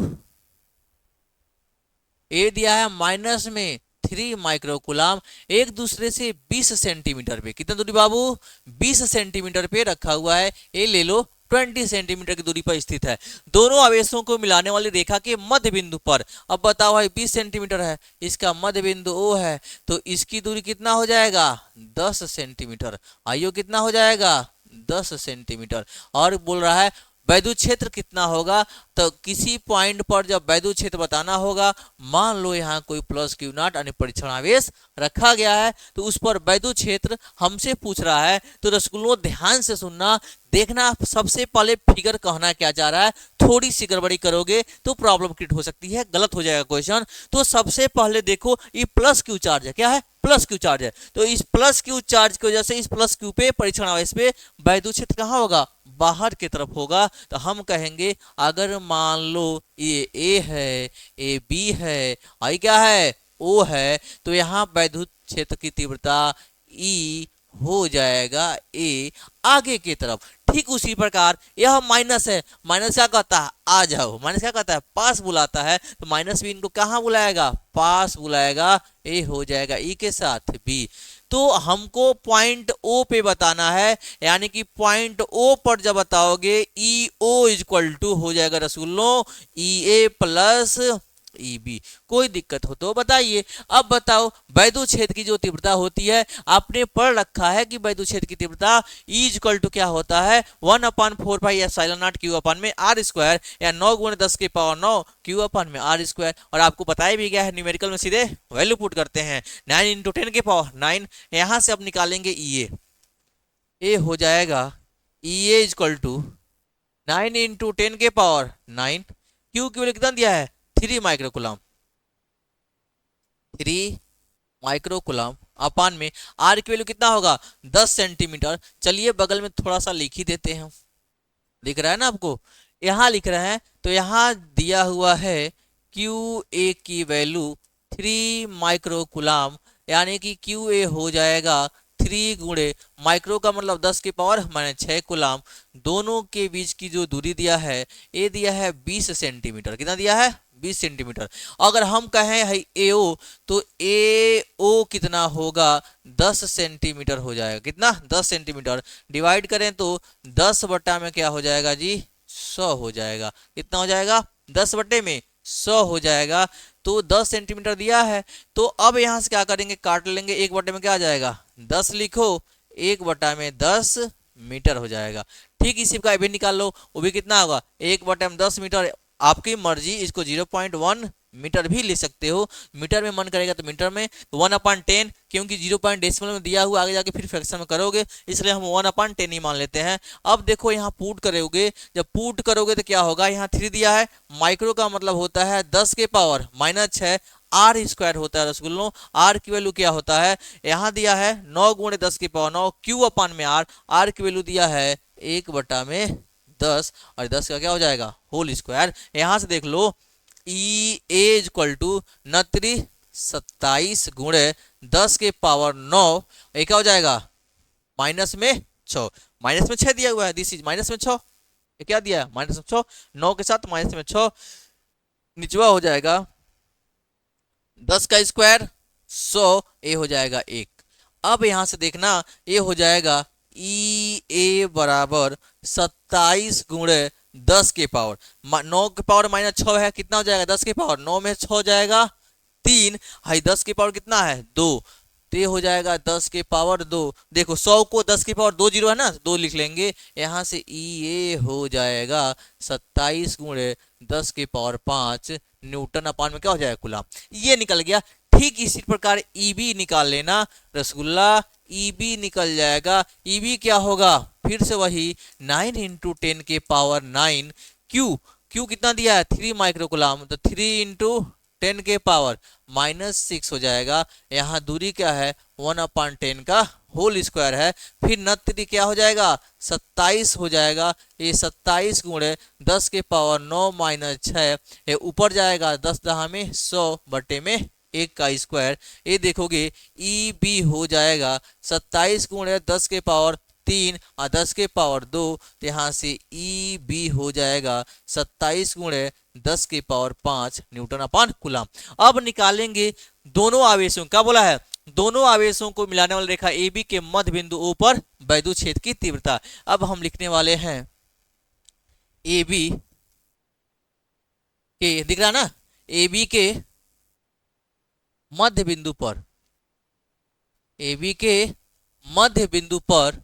ए दिया है माइनस में 3 माइक्रोकूलम, एक दूसरे से 20 सेंटीमीटर पे, कितना दूरी बाबू 20 सेंटीमीटर पे रखा हुआ है। ये ले लो 20 सेंटीमीटर की दूरी पर स्थित है। दोनों आवेशों को मिलाने वाली रेखा के मध्य बिंदु पर, अब बताओ भाई 20 सेंटीमीटर है, इसका मध्य बिंदु O है, तो इसकी दूरी कितना हो जाएगा 10 सेंटीमीटर। आइयो कितना हो जाएगा 10 सेंटीमीटर। और बोल रहा है वैद्युत क्षेत्र कितना होगा, तो किसी पॉइंट पर जब वैद्युत क्षेत्र बताना होगा, मान लो यहाँ कोई प्लस Q नॉट यानी परीक्षण आवेश रखा गया है, तो उस पर वैद्युत क्षेत्र हमसे पूछ रहा है। तो रसगुल्लो ध्यान से सुनना, देखना सबसे पहले फिगर कहना क्या चाह रहा है। थोड़ी सी गड़बड़ी करोगे तो प्रॉब्लम क्रिएट हो सकती है, गलत हो जाएगा क्वेश्चन। तो सबसे पहले देखो ये प्लस Q चार्ज है, क्या है प्लस Q चार्ज है। तो इस प्लस Q चार्ज की वजह से इस प्लस Q पे परीक्षण आवेश पे वैद्युत क्षेत्र कहाँ होगा, बाहर की तरफ होगा। तो हम कहेंगे अगर मान लो ये A है, ये B है, आई क्या है O है, तो यहाँ वैद्युत क्षेत्र की तीव्रता E हो जाएगा A आगे की तरफ। ठीक उसी प्रकार यह माइनस है, माइनस क्या कहता है आ जाओ, माइनस क्या कहता है पास बुलाता है, तो माइनस भी इनको कहाँ बुलाएगा पास बुलाएगा, ए हो जाएगा ई के साथ बी। तो हमको पॉइंट ओ पे बताना है, यानी कि पॉइंट ओ पर जब बताओगे ई ओ इक्वल टू हो जाएगा रसगुल्लो ई ए प्लस EB। कोई दिक्कत हो तो बताइए। अब बताओ वैद्युत क्षेत्र की जो तीव्रता होती है, आपने पढ़ रखा है कि वैद्युत क्षेत्र की तीव्रता E इक्वल टू क्या होता है 1/4 पाई एप्सिलॉन नॉट Q अपन में R स्क्वायर, या 9 × 10 की पावर 9 Q अपन में R स्क्वायर। और आपको बताया भी गया है न्यूमेरिकल में सीधे वैल्यू पुट करते हैं 9 × 10 की पावर 9। यहां से अब निकालेंगे EA, ए हो जाएगा EA इक्वल टू 9 × 10 के पावर 9, Q की वैल्यू कितना दिया है 3 माइक्रोकूलम, 3 माइक्रोकूलम अपान में R की वैल्यू कितना होगा 10 सेंटीमीटर। चलिए बगल में थोड़ा सा लिख ही देते हैं, दिख रहा है ना आपको, यहां लिख रहे हैं। तो यहां दिया हुआ है QA की वैल्यू 3 माइक्रोकूलम, यानी कि QA हो जाएगा 3 गुणे माइक्रो का मतलब 10 की पावर माने 6 कूलम। दोनों के बीच की जो दूरी दिया है ये दिया है 20 सेंटीमीटर, कितना दिया है 20 सेंटीमीटर। अगर हम कहें है AO, तो AO कितना होगा, 10 सेंटीमीटर हो जाएगा। कितना, 10 सेंटीमीटर। डिवाइड करें तो 10 बटा में क्या हो जाएगा जी, 100 हो जाएगा। कितना हो जाएगा, 10 बटे में 100 हो जाएगा। तो 10 सेंटीमीटर दिया है, तो अब यहां से क्या करेंगे, काट लेंगे। 1 बटे में क्या आ जाएगा, 10 लिखो, 1 बटा में 10 मीटर हो जाएगा। ठीक इसी का भी निकाल लो, वो भी कितना होगा, 1 बटे में 10 मीटर। आपकी मर्जी, इसको 0.1 मीटर भी ले सकते हो, मीटर में मन करेगा तो मीटर में। 1/10, क्योंकि 0 डेसिमल में दिया हुआ, आगे जाके फिर फ्रैक्शन में करोगे, इसलिए हम 1/10 ही मान लेते हैं। अब देखो यहाँ पुट करोगे, जब पुट करोगे तो क्या होगा, यहाँ 3 दिया है, माइक्रो का मतलब होता है 10 के पावर -6 आर स्क्वायर होता है रसगुल्लों। आर की वैल्यू क्या होता है, यहाँ दिया है 9 गुणे 10 की पावर 9 क्यू अपान में आर। आर की वैल्यू दिया है 1 बटा में 10, और 10 का क्या हो जाएगा, होल स्क्वायर। यहाँ से देख लो, ई ए इक्वल टू 27 गुणे 10 के पावर 9, ये क्या हो जाएगा, माइनस में 6, माइनस में 6 दिया हुआ है, दिस इज माइनस में 6, ये क्या दिया है, माइनस में 6, 9 के साथ माइनस में 6, निचवा हो जाएगा 10 का स्क्वायर 100, ए हो जाएगा 1। अब यहां से देखना, ये हो जाएगा ई ए बराबर 27 गुणे 10 के पावर 9 के पावर -6 है, कितना हो जाएगा, 10 के पावर 9 में 6 हो जाएगा 3, हाई 10 के पावर कितना है 2, तो ये हो जाएगा 10 के पावर 2। देखो 100 को 10 के पावर 2 जीरो है ना, 2 लिख लेंगे। यहाँ से ई ए हो जाएगा 27 गुणे 10 के पावर 5 न्यूटन अपान में क्या हो जाएगा, कूलम। ये निकल गया। ठीक इसी प्रकार ईबी निकाल लेना रसगुल्ला, ईबी निकल जाएगा। ईबी क्या होगा, फिर से वही 9 × 10 के पावर 9 क्यू, क्यू कितना दिया है 3 माइक्रोकुलम, तो 3 × 10 के पावर -6 हो जाएगा। यहाँ दूरी क्या है, 1/10 का होल स्क्वायर है। फिर नत्रि क्या हो जाएगा, 27 हो जाएगा। ये 27 गुणे 10 के पावर 9 - 6, ये ऊपर जाएगा 10 दहा में 100 बटे में 1 का स्क्वायर। ये देखोगे ई बी हो जाएगा 27 गुणे 10 के पावर 3 और 10 के पावर 2, तो यहाँ से ई बी हो जाएगा 27 गुणे 10 के पावर 5 न्यूटन अपान कूलम। अब निकालेंगे दोनों आवेशों, क्या बोला है, दोनों आवेशों को मिलाने वाली रेखा ए बी के मध्य बिंदु ओ पर वैद्युत क्षेत्र की तीव्रता। अब हम लिखने वाले हैं ए बी के, दिख रहा ना, ए बी के मध्य बिंदु पर, ए बी के मध्य बिंदु पर,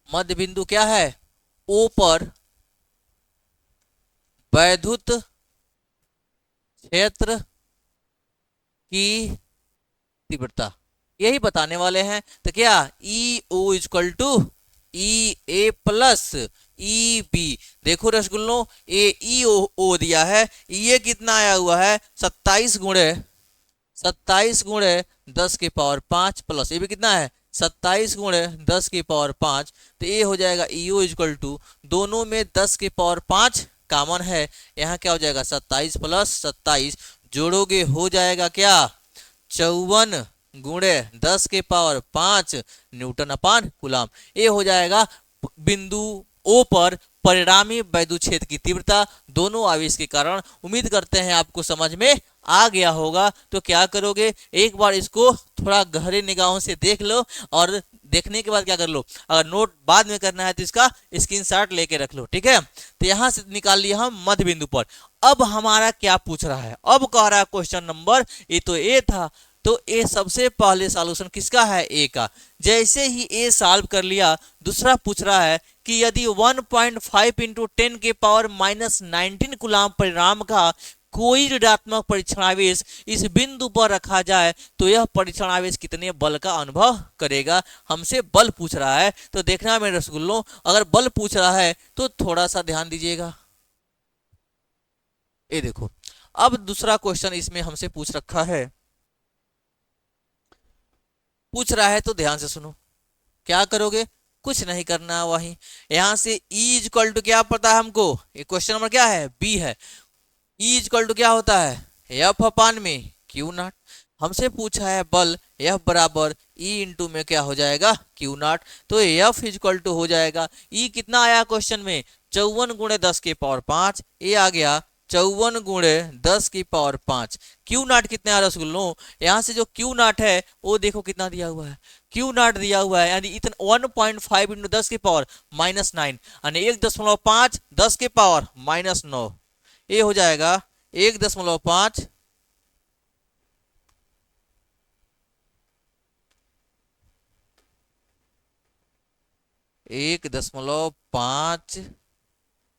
मध्य बिंदु क्या है, ओ पर वैद्युत क्षेत्र की तीव्रता, यही बताने वाले हैं। तो क्या E O equal to E A plus E B. देखो रसगुल्लों, ए ई ओ दिया है, ये कितना आया हुआ है 27 गुणे 10 के पावर 5 प्लस ये भी कितना है 27 गुणे 10 की पावर 5, तो ये हो जाएगा ईओ इक्वल टू, दोनों में 10 की पावर 5 कॉमन है, यहाँ क्या हो जाएगा 27 प्लस 27, जोड़ोगे हो जाएगा क्या 54 गुणे 10 के पावर 5 न्यूटन अपान कूलम। ये हो जाएगा बिंदु ओ पर परिणामी वैद्युत क्षेत्र की तीव्रता दोनों आवेश के कारण। उम्मीद करते हैं आपको समझ में आ गया होगा। तो क्या करोगे, एक बार इसको थोड़ा गहरे निगाहों से देख लो, और देखने के बाद क्या कर लो, अगर नोट बाद में करना है तो इसका स्क्रीनशॉट लेके रख लो, ठीक है। तो यहां से निकाल लिया हम मध्य बिंदु पर। अब हमारा क्या पूछ रहा है, अब कह रहा है क्वेश्चन नंबर, ये तो ए था, तो ए सबसे पहले सॉल्यूशन किसका है, ए का। जैसे ही ए सॉल्व कर लिया, दूसरा पूछ रहा है कि यदि 1.5 × 10 के पावर -19 कूलम परिणाम का कोई ऋणात्मक परीक्षणावेश इस बिंदु पर रखा जाए तो यह परीक्षणावेश कितने बल का अनुभव करेगा। हमसे बल पूछ रहा है, तो देखना मेरे रसगुल्लों, अगर बल पूछ रहा है तो थोड़ा सा ध्यान दीजिएगा। ये देखो, अब दूसरा क्वेश्चन इसमें हमसे पूछ रखा है, पूछ रहा है तो ध्यान से सुनो। क्या करोगे, कुछ नहीं करना, वही यहां से E इक्वल टू क्या पता है हमको, ये क्वेश्चन नंबर क्या है, बी है। E इक्वल टू क्या होता है, एफ अपान में क्यू नॉट। हमसे पूछा है बल, एफ बराबर E इंटू में क्या हो जाएगा क्यू नॉट, तो एफ इक्वल टू हो जाएगा E कितना आया क्वेश्चन में 54 गुणे 10 के पावर 5, ये आ गया 54 गुणे 10 की पावर 5। क्यू नाट कितने आ रसगुल्लो, यहाँ से जो क्यू नाट है वो देखो कितना दिया हुआ है, क्यू नाट दिया हुआ है यानी इतना 1.5 इंटू 10 की पावर -9 यानी 1.5 10 की पावर -9, ये हो जाएगा 1.5 1.5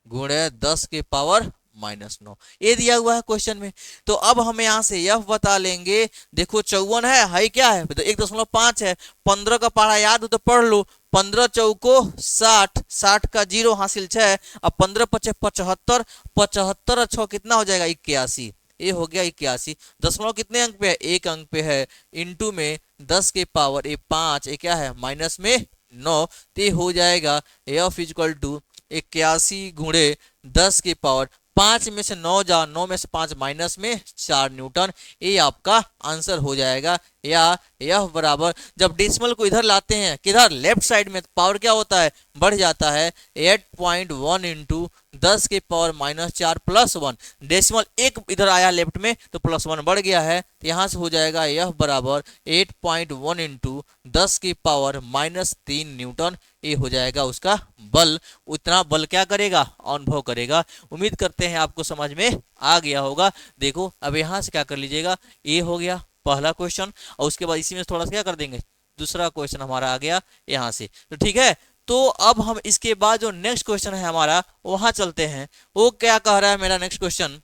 गुणे 10 के पावर -9, ये दिया हुआ है क्वेश्चन में। तो अब हम यहाँ से यह बता लेंगे, देखो 54 है क्या है तो 1.5 है, 15 का पढ़ा याद हो तो पढ़ लो, 15 चौको 60, 60 का 0 हासिल 6, अब 15 पचे 75, 75 और 6 कितना हो जाएगा 81, ये हो गया 81। दशमलव कितने अंक पे है, एक अंक पे है, इंटू में 10 के पावर ये 5, ये क्या है माइनस में 9, तो ये हो जाएगा एफ इक्वल टू 81 गुणे 10 की पावर 5 में से 9 जा, 9 में से 5 माइनस में 4 न्यूटन, ये आपका आंसर हो जाएगा। या यह बराबर, जब डेसिमल को इधर लाते हैं किधर लेफ्ट साइड में, पावर क्या होता है बढ़ जाता है, 8.1 इंटू 10 की पावर -4 प्लस 1, डेसिमल एक इधर आया लेफ्ट में तो +1 बढ़ गया है, तो यहाँ से हो जाएगा यह बराबर 8.1 इंटू 10 की पावर -3 न्यूटन, ये हो जाएगा उसका बल। उतना बल क्या करेगा अनुभव करेगा। उम्मीद करते हैं आपको समझ में आ गया होगा। देखो अब यहाँ से क्या कर लीजिएगा, ये हो गया पहला क्वेश्चन और उसके बाद इसी में थोड़ा सा क्या कर देंगे, दूसरा क्वेश्चन हमारा आ गया यहाँ से, तो ठीक है। तो अब हम इसके बाद जो नेक्स्ट क्वेश्चन है हमारा वहां चलते हैं। वो क्या कह रहा है मेरा नेक्स्ट क्वेश्चन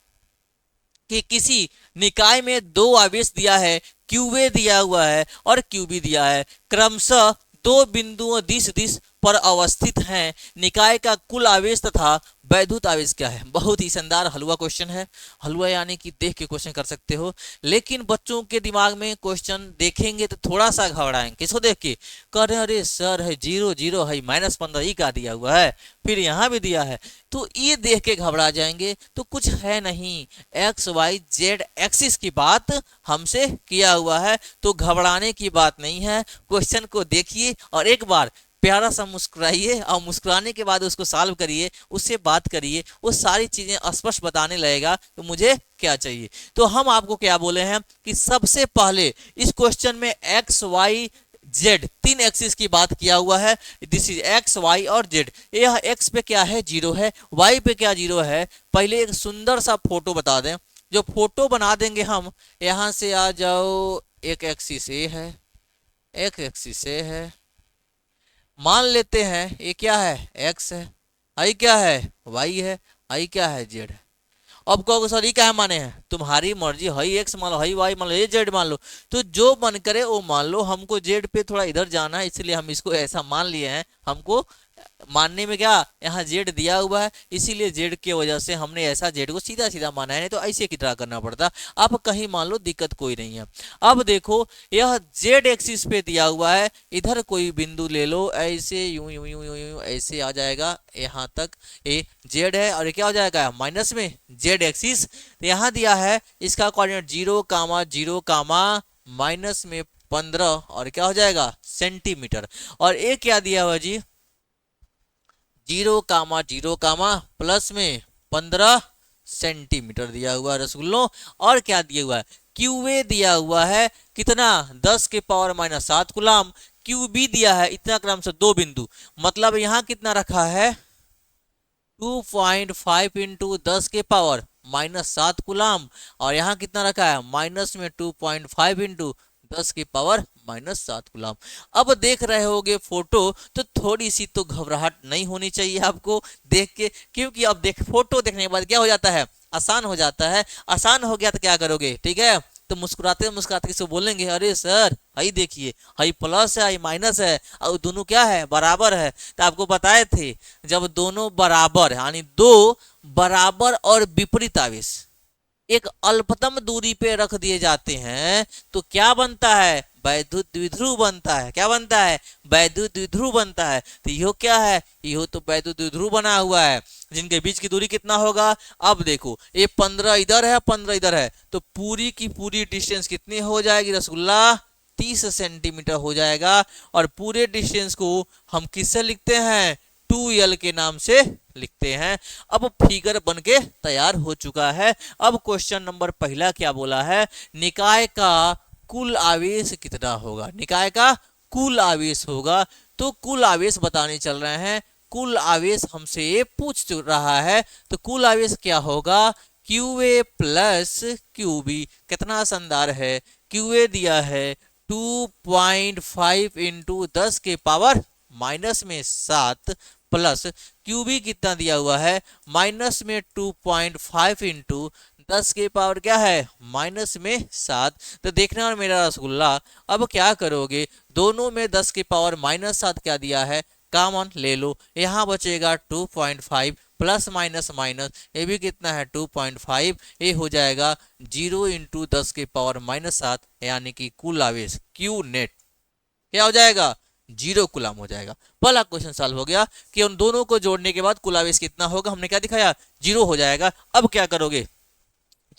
कि किसी निकाय में दो आवेश दिया है, क्यूए दिया हुआ है और क्यूबी दिया है, क्रमशः दो बिंदुओं दिश दिश पर अवस्थित हैं, निकाय का कुल आवेश तथा वैद्युत आवेश क्या है। बहुत ही शानदार हलवा क्वेश्चन है, हलवा यानी कि देख के क्वेश्चन कर सकते हो, लेकिन बच्चों के दिमाग में क्वेश्चन देखेंगे तो थोड़ा सा घबराएंगे, किसको देख के कह रहे अरे सर है 0 0 है -15 ही का दिया हुआ है, फिर यहाँ भी दिया है, तो ये देख के घबरा जाएंगे। तो कुछ है नहीं, XYZ एक्सिस की बात हमसे किया हुआ है, तो घबराने की बात नहीं है। क्वेश्चन को देखिए और एक बार प्यारा सा मुस्कुराइए और मुस्कुराने के बाद उसको सॉल्व करिए, उससे बात करिए, वो सारी चीजें स्पष्ट बताने लगेगा तो मुझे क्या चाहिए। तो हम आपको क्या बोले हैं कि सबसे पहले इस क्वेश्चन में XYZ तीन एक्सिस की बात किया हुआ है, दिस इज X Y और Z। यह X पे क्या है 0 है, Y पे क्या 0 है। पहले एक सुंदर सा फोटो बता दें, जो फोटो बना देंगे हम, यहां से आ जाओ, एक एक्सिस ए है, एक एक्सिस ए है, मान लेते हैं ये क्या है x है, आई क्या है y है, आई क्या है z है। अब कहोगे सर ये क्या है माने हैं, तुम्हारी मर्जी, हई x मान लो, हई y मान लो, ये z मान लो, तो जो मन करे वो मान लो। हमको z पे थोड़ा इधर जाना है इसलिए हम इसको ऐसा मान लिए हैं, हमको मानने में क्या यहाँ z दिया हुआ है इसीलिए z की वजह से हमने ऐसा z को सीधा सीधा माना है, नहीं तो ऐसे की तरह करना पड़ता। आप कहीं मान लो दिक्कत कोई नहीं है। अब देखो यह z एक्सिस पे दिया हुआ है, इधर कोई बिंदु ले लो, ऐसे यूं यूं यूं यूं यूं ऐसे आ जाएगा यहाँ तक, ये z है और ये क्या हो जाएगा माइनस में z एक्सिस। तो यहाँ दिया है इसका कोऑर्डिनेट 0, 0, माइनस में 15 और क्या हो जाएगा सेंटीमीटर, और ये क्या दिया हुआ जी 0, 0, प्लस में 15 सेंटीमीटर दिया हुआ है रसगुल्लों। और क्या दिया हुआ है क्यूए दिया हुआ है कितना 10 के पावर -7 कुलाम, क्यूबी दिया है इतना क्रम से दो बिंदु, मतलब यहाँ कितना रखा है 2.5 इंटू 10 के पावर -7 कुलाम, और यहाँ कितना रखा है माइनस में 2.5 इंटू 10 की पावर -7 गुलाम। अब देख रहे होगे फोटो तो थोड़ी सी तो घबराहट नहीं होनी चाहिए आपको देख के, क्योंकि अब देख फोटो देखने के बाद क्या हो जाता है आसान हो जाता है। आसान हो गया तो क्या करोगे, ठीक है, तो मुस्कुराते मुस्कुराते किसी बोलेंगे अरे सर हई देखिए हई प्लस है हई माइनस है और दोनों क्या है बराबर है। तो आपको बताए थे जब दोनों बराबर यानी दो बराबर और विपरीत आवेश एक अल्पतम दूरी पे रख दिए जाते हैं तो क्या बनता है वैद्युत द्विध्रुव बनता है। क्या बनता है वैद्युत द्विध्रुव बनता है। तो यो क्या है यो तो वैद्युत द्विध्रुव बना हुआ है जिनके बीच की दूरी कितना होगा। अब देखो ये 15 इधर है 15 इधर है तो पूरी की पूरी डिस्टेंस कितनी हो जाएगी रसगुल्ला 30 सेंटीमीटर हो जाएगा। और पूरे डिस्टेंस को हम किससे लिखते हैं 2L के नाम से लिखते हैं। अब फिगर बन के तैयार हो चुका है। अब क्वेश्चन नंबर पहला क्या बोला है, निकाय का कुल आवेश कितना होगा, निकाय का कुल आवेश होगा। तो कुल आवेश बताने चल रहे हैं, कुल आवेश हमसे ये पूछ रहा है, तो कुल आवेश क्या होगा, QA प्लस QB। कितना शानदार है, QA दिया है 2.5 इंटू 10 के पावर माइनस में 7 प्लस QB कितना दिया हुआ है, माइनस में 2.5 इंटू 10 के पावर क्या है, माइनस में 7। तो देखना मेरा रसगुल्ला, अब क्या करोगे, दोनों में 10 के पावर माइनस 7 क्या दिया है, कॉमन ले लो, यहाँ बचेगा 2.5 प्लस माइनस माइनस, ये भी कितना है 2.5, ये हो जाएगा 0 इंटू 10 के पावर माइनस 7, यानी कि कुल आवेश Q नेट क्या हो जाएगा, 0 कूलम हो जाएगा। पहला क्वेश्चन सॉल्व हो गया कि उन दोनों को जोड़ने के बाद कुल आवेश कितना होगा, हमने क्या दिखाया, 0 हो जाएगा। अब क्या करोगे,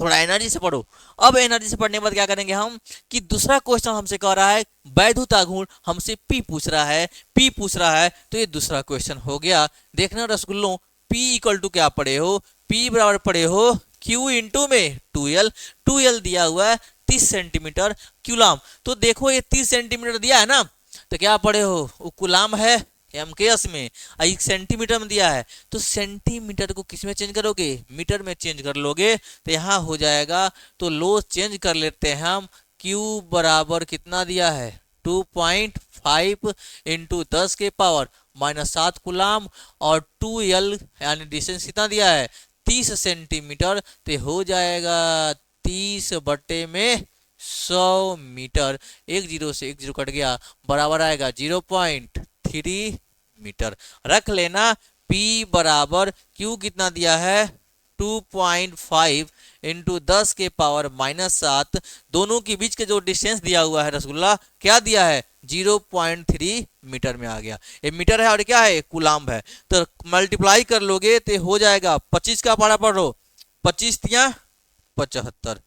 थोड़ा एनर्जी से पढ़ो। अब एनर्जी से पढ़ने के बाद क्या करेंगे हम, कि दूसरा क्वेश्चन हमसे कह रहा है वैद्युत आघूर्ण, हमसे पी पूछ रहा है, पी पूछ रहा है, तो ये दूसरा क्वेश्चन हो गया। देखना रसगुल्लों, पी इक्वल टू क्या पढ़े हो, पी बराबर पढ़े हो क्यू इंटू में 2L, 2L दिया हुआ है 30 सेंटीमीटर कूलम। तो देखो ये 30 सेंटीमीटर दिया है ना, तो क्या पढ़े हो, वो कूलम है MKS में, एक सेंटीमीटर में दिया है, तो सेंटीमीटर को किस में चेंज करोगे, मीटर में चेंज कर लोगे, तो यहाँ हो जाएगा। तो लो चेंज कर लेते हैं हम, Q बराबर कितना दिया है 2.5 इंटू 10 के पावर माइनस 7 कूलम, और 2L यानी डिस्टेंस कितना दिया है 30 सेंटीमीटर, तो हो जाएगा 30 बटे में 100 मीटर। एक जीरो से एक जीरो कट गया, बराबर आएगा 0.3 मीटर। रख लेना P बराबर Q कितना दिया है 2.5 इंटू 10 के पावर माइनस 7, दोनों के बीच के जो डिस्टेंस दिया हुआ है रसगुल्ला, क्या दिया है 0.3 मीटर में आ गया। ये मीटर है और क्या है कूलम है, तो मल्टीप्लाई कर लोगे तो हो जाएगा 25 का पारा पढ़ लो, 25 तिया 75,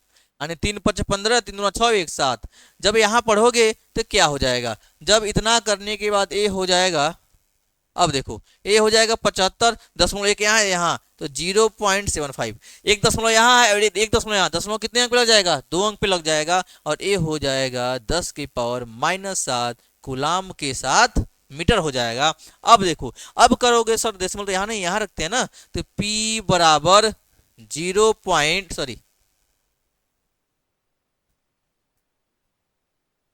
यानी 3 5 15, 3 2 6 1 7। जब यहाँ पढ़ोगे तो क्या हो जाएगा, जब इतना करने के बाद ये हो जाएगा, अब देखो ये हो जाएगा 75.1 यहाँ है, यहाँ तो 0.75, 1 दशमलव यहाँ है और 1 दशमलव यहाँ, दशमलव कितने अंक पे लग जाएगा, 2 अंक पे लग जाएगा, और ये हो जाएगा 10 के पावर माइनस 7 कूलम के साथ मीटर हो जाएगा। अब देखो, अब करोगे सर दशमलव तो यहाँ नहीं, यहाँ रखते हैं ना, तो P बराबर 0 पॉइंट सॉरी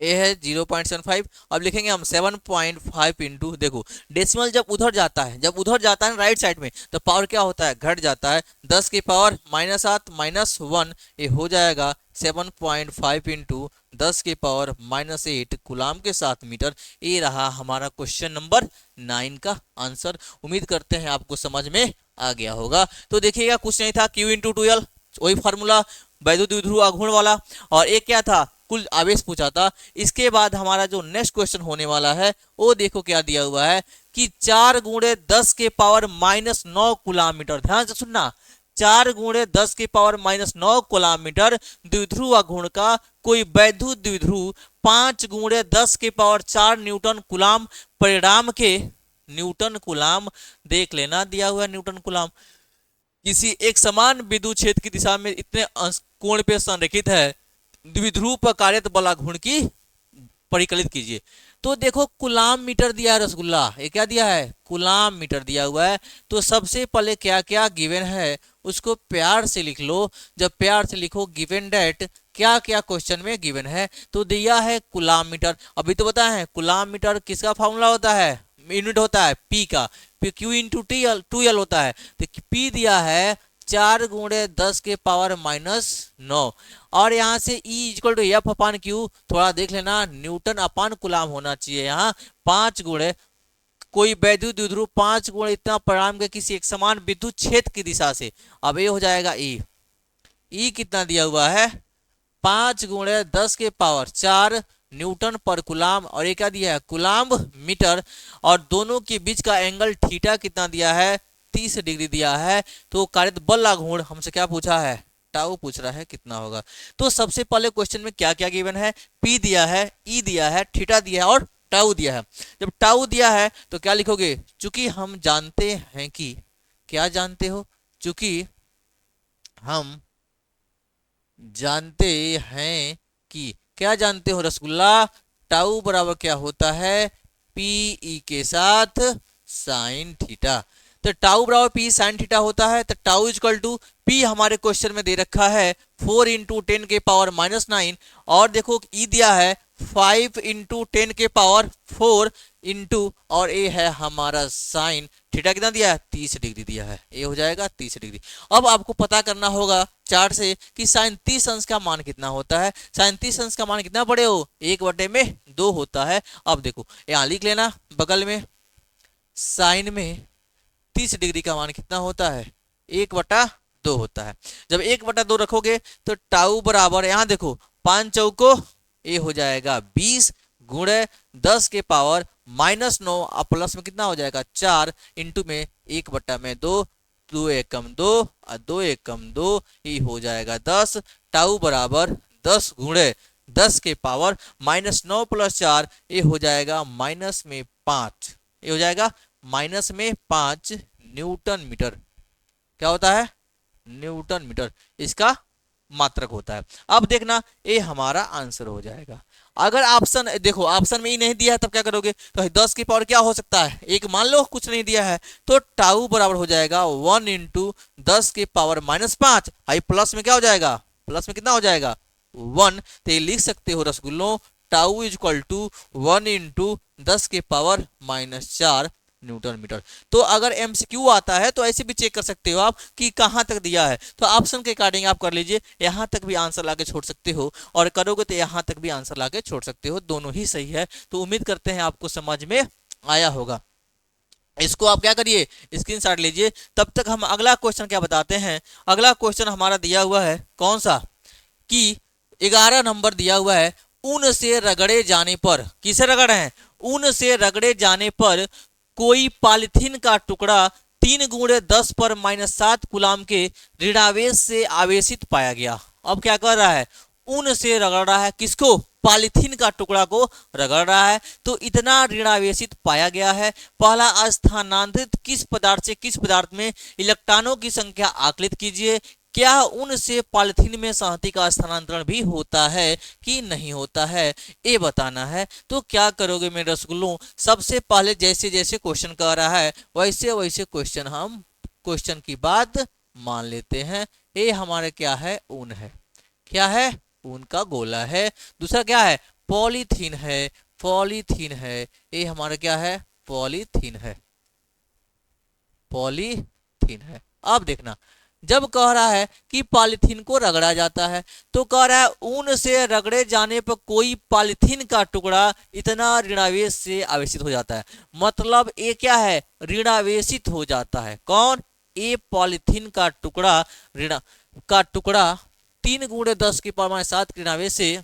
ए है 0.75, अब लिखेंगे हम 7.5 इंटू, देखो डेसिमल जब उधर जाता है, जब उधर जाता है राइट साइड में, तो पावर क्या होता है घट जाता है, 10 के पावर माइनस 7 माइनस 1, ये हो जाएगा 7.5 इंटू 10 के पावर माइनस 8 कूलम के साथ मीटर। ये रहा हमारा क्वेश्चन नंबर 9 का आंसर। उम्मीद करते हैं आपको समझ में आ गया होगा। तो देखिएगा कुछ नहीं था, Q इंटू 2L वही फार्मूला वैद्युत द्विध्रुव आघूर्ण वाला, और एक क्या था कुल आवेश पूछा था। इसके बाद हमारा जो नेक्स्ट क्वेश्चन होने वाला है वो देखो क्या दिया हुआ है कि 4 गुणे 10 के पावर माइनस 9 कूलम मीटर। ध्यान से सुनना, 4 गुणे 10 के पावर माइनस 9 कूलम मीटर द्विध्रुव आघूर्ण का कोई वैद्युत द्विध्रुव 5 गुणे 10 के पावर 4 न्यूटन कूलम परिणाम के न्यूटन कूलम, देख लेना दिया हुआ है न्यूटन कूलम, किसी एक समान विद्युत क्षेत्र की दिशा में इतने कोण पे संरेखित है, द्विध्रुव पर कार्यरत बल आघूर्ण की परिकलित कीजिए। तो देखो कूलम मीटर दिया है रसगुल्ला, ये क्या दिया है कूलम मीटर दिया हुआ है। तो सबसे पहले क्या क्या गिवन है उसको प्यार से लिख लो। जब प्यार से लिखो गिवन डेट क्या क्या क्वेश्चन में गिवन है, तो दिया है कूलम मीटर। अभी तो बताया है कूलम मीटर किसका फॉर्मूला होता है, यूनिट होता है P का, Q इंटू 2L होता है। तो P दिया है 4 गुणे 10 के पावर माइनस 9, और यहाँ से E equal to F upon Q, थोड़ा देख लेना न्यूटन अपान कूलम होना चाहिए। यहाँ 5 गुणे कोई वैद्युत द्विध्रुव 5 गुणे इतना परिणाम के किसी एक समान विद्युत क्षेत्र की दिशा से, अब ये हो जाएगा E कितना दिया हुआ है 5 गुणे 10 के पावर 4 न्यूटन पर कूलम, और ये क्या दिया है कूलम मीटर, और दोनों के बीच का एंगल थीटा कितना दिया है 30 डिग्री दिया है। तो कार्यरत बल आघूर्ण हमसे क्या पूछा है, टाउ पूछ रहा है कितना होगा। तो सबसे पहले क्वेश्चन में क्या क्या गिवन है, P दिया है, E दिया है, थीटा दिया है और टाउ दिया है। जब टाउ दिया है तो क्या लिखोगे, चूंकि हम जानते हैं कि, क्या जानते हो, चूंकि हम जानते हैं कि, क्या जानते हो रसगुल्ला, टाउ बराबर क्या होता है, पीई के साथ साइन थीटा। तो टाउ बराबर पी साइन थीटा होता है। तो टाउ इजक्वल टू पी हमारे क्वेश्चन में दे रखा है 4 इंटू 10 के पावर -9, और देखो ई दिया है 5 इंटू 10 के पावर 4 इंटू, और ए है हमारा साइन थीटा, कितना दिया है, 30 डिग्री दिया है, ये हो जाएगा 30 डिग्री। अब आपको पता करना होगा चार्ट से कि साइन 30 अंश का मान कितना होता है। साइन 30 अंश का मान कितना पड़े हो, 1/2 होता है। अब देखो यहाँ लिख लेना बगल में, साइन में 30 डिग्री का मान कितना होता है, 1/2 होता है। जब 1/2 रखोगे तो टाउ बराबर, यहाँ देखो 5 चौको ये हो जाएगा 20 गुणे 10 के पावर -9, अब प्लस में कितना हो जाएगा 4 इंटू में 1/2, 2 एकम 2 और 2 एकम 2, ये हो जाएगा 10। टाउ बराबर 10 गुणे 10 के पावर -9 + 4, ये हो जाएगा -5, ये हो जाएगा -5 न्यूटन मीटर। क्या होता है, न्यूटन मीटर इसका मात्रक होता है। अब देखना ये हमारा आंसर हो जाएगा। अगर ऑप्शन देखो, ऑप्शन में ही नहीं दिया है तब क्या करोगे, तो 10 की पावर क्या हो सकता है, एक मान लो कुछ नहीं दिया है, तो टाउ बराबर हो जाएगा 1 इंटू 10 के पावर -5, आई प्लस में क्या हो जाएगा, प्लस में कितना हो जाएगा 1। तो ये लिख सकते हो रसगुल्लों, टाउ इजक्वल टू 1 इंटू 10 के पावर -4 न्यूटन मीटर। तो अगर एमसीक्यू आता है तो ऐसे भी चेक कर सकते हो आप कि कहां तक दिया है, तो ऑप्शन के अकॉर्डिंग आप कर लीजिए, यहां तक भी आंसर लाके छोड़ सकते हो, और करोगे तो यहां तक भी आंसर लाके छोड़ सकते हो, दोनों ही सही है। तो उम्मीद करते हैं आपको समझ में आया होगा। इसको आप क्या करिए, स्क्रीनशॉट लीजिए। तब तक हम अगला क्वेश्चन क्या बताते हैं। अगला क्वेश्चन हमारा दिया हुआ है कौन सा, कि 11 नंबर दिया हुआ है, ऊन से रगड़े जाने पर, किसे रगड़े हैं, ऊन से रगड़े जाने पर कोई पॉलीथीन का टुकड़ा 3 गुणे 10 पर -7 कूलाम के ऋणावेश से आवेशित पाया गया। अब क्या कर रहा है, ऊन से रगड़ रहा है, किसको, पॉलीथीन का टुकड़ा को रगड़ रहा है, तो इतना ऋणावेशित पाया गया है। पहला, स्थानांतरित किस पदार्थ से किस पदार्थ में इलेक्ट्रॉनों की संख्या आकलित कीजिए। क्या उन से पॉलीथीन में संहति का स्थानांतरण भी होता है कि नहीं होता है, ये बताना है। तो क्या करोगे मेरे रसगुल्लों, सबसे पहले जैसे जैसे क्वेश्चन कर रहा है वैसे वैसे क्वेश्चन हम क्वेश्चन की बात मान लेते हैं। ये हमारे क्या है, ऊन है, क्या है, ऊन का गोला है। दूसरा क्या है, पॉलीथीन है, पॉलीथीन है, ये हमारा क्या है, पॉलीथीन है, पॉलीथीन है। अब देखना, जब कह रहा है कि पॉलीथीन को रगड़ा जाता है, तो कह रहा है ऊन से रगड़े जाने पर कोई पॉलीथीन का टुकड़ा इतना ऋणावेश से आवेशित हो जाता है। मतलब ये क्या है, ऋणावेशित हो जाता है। कौन, ये पॉलीथीन का टुकड़ा, का टुकड़ा 3 गुणे 10 की पावर -7 ऋणावेश से,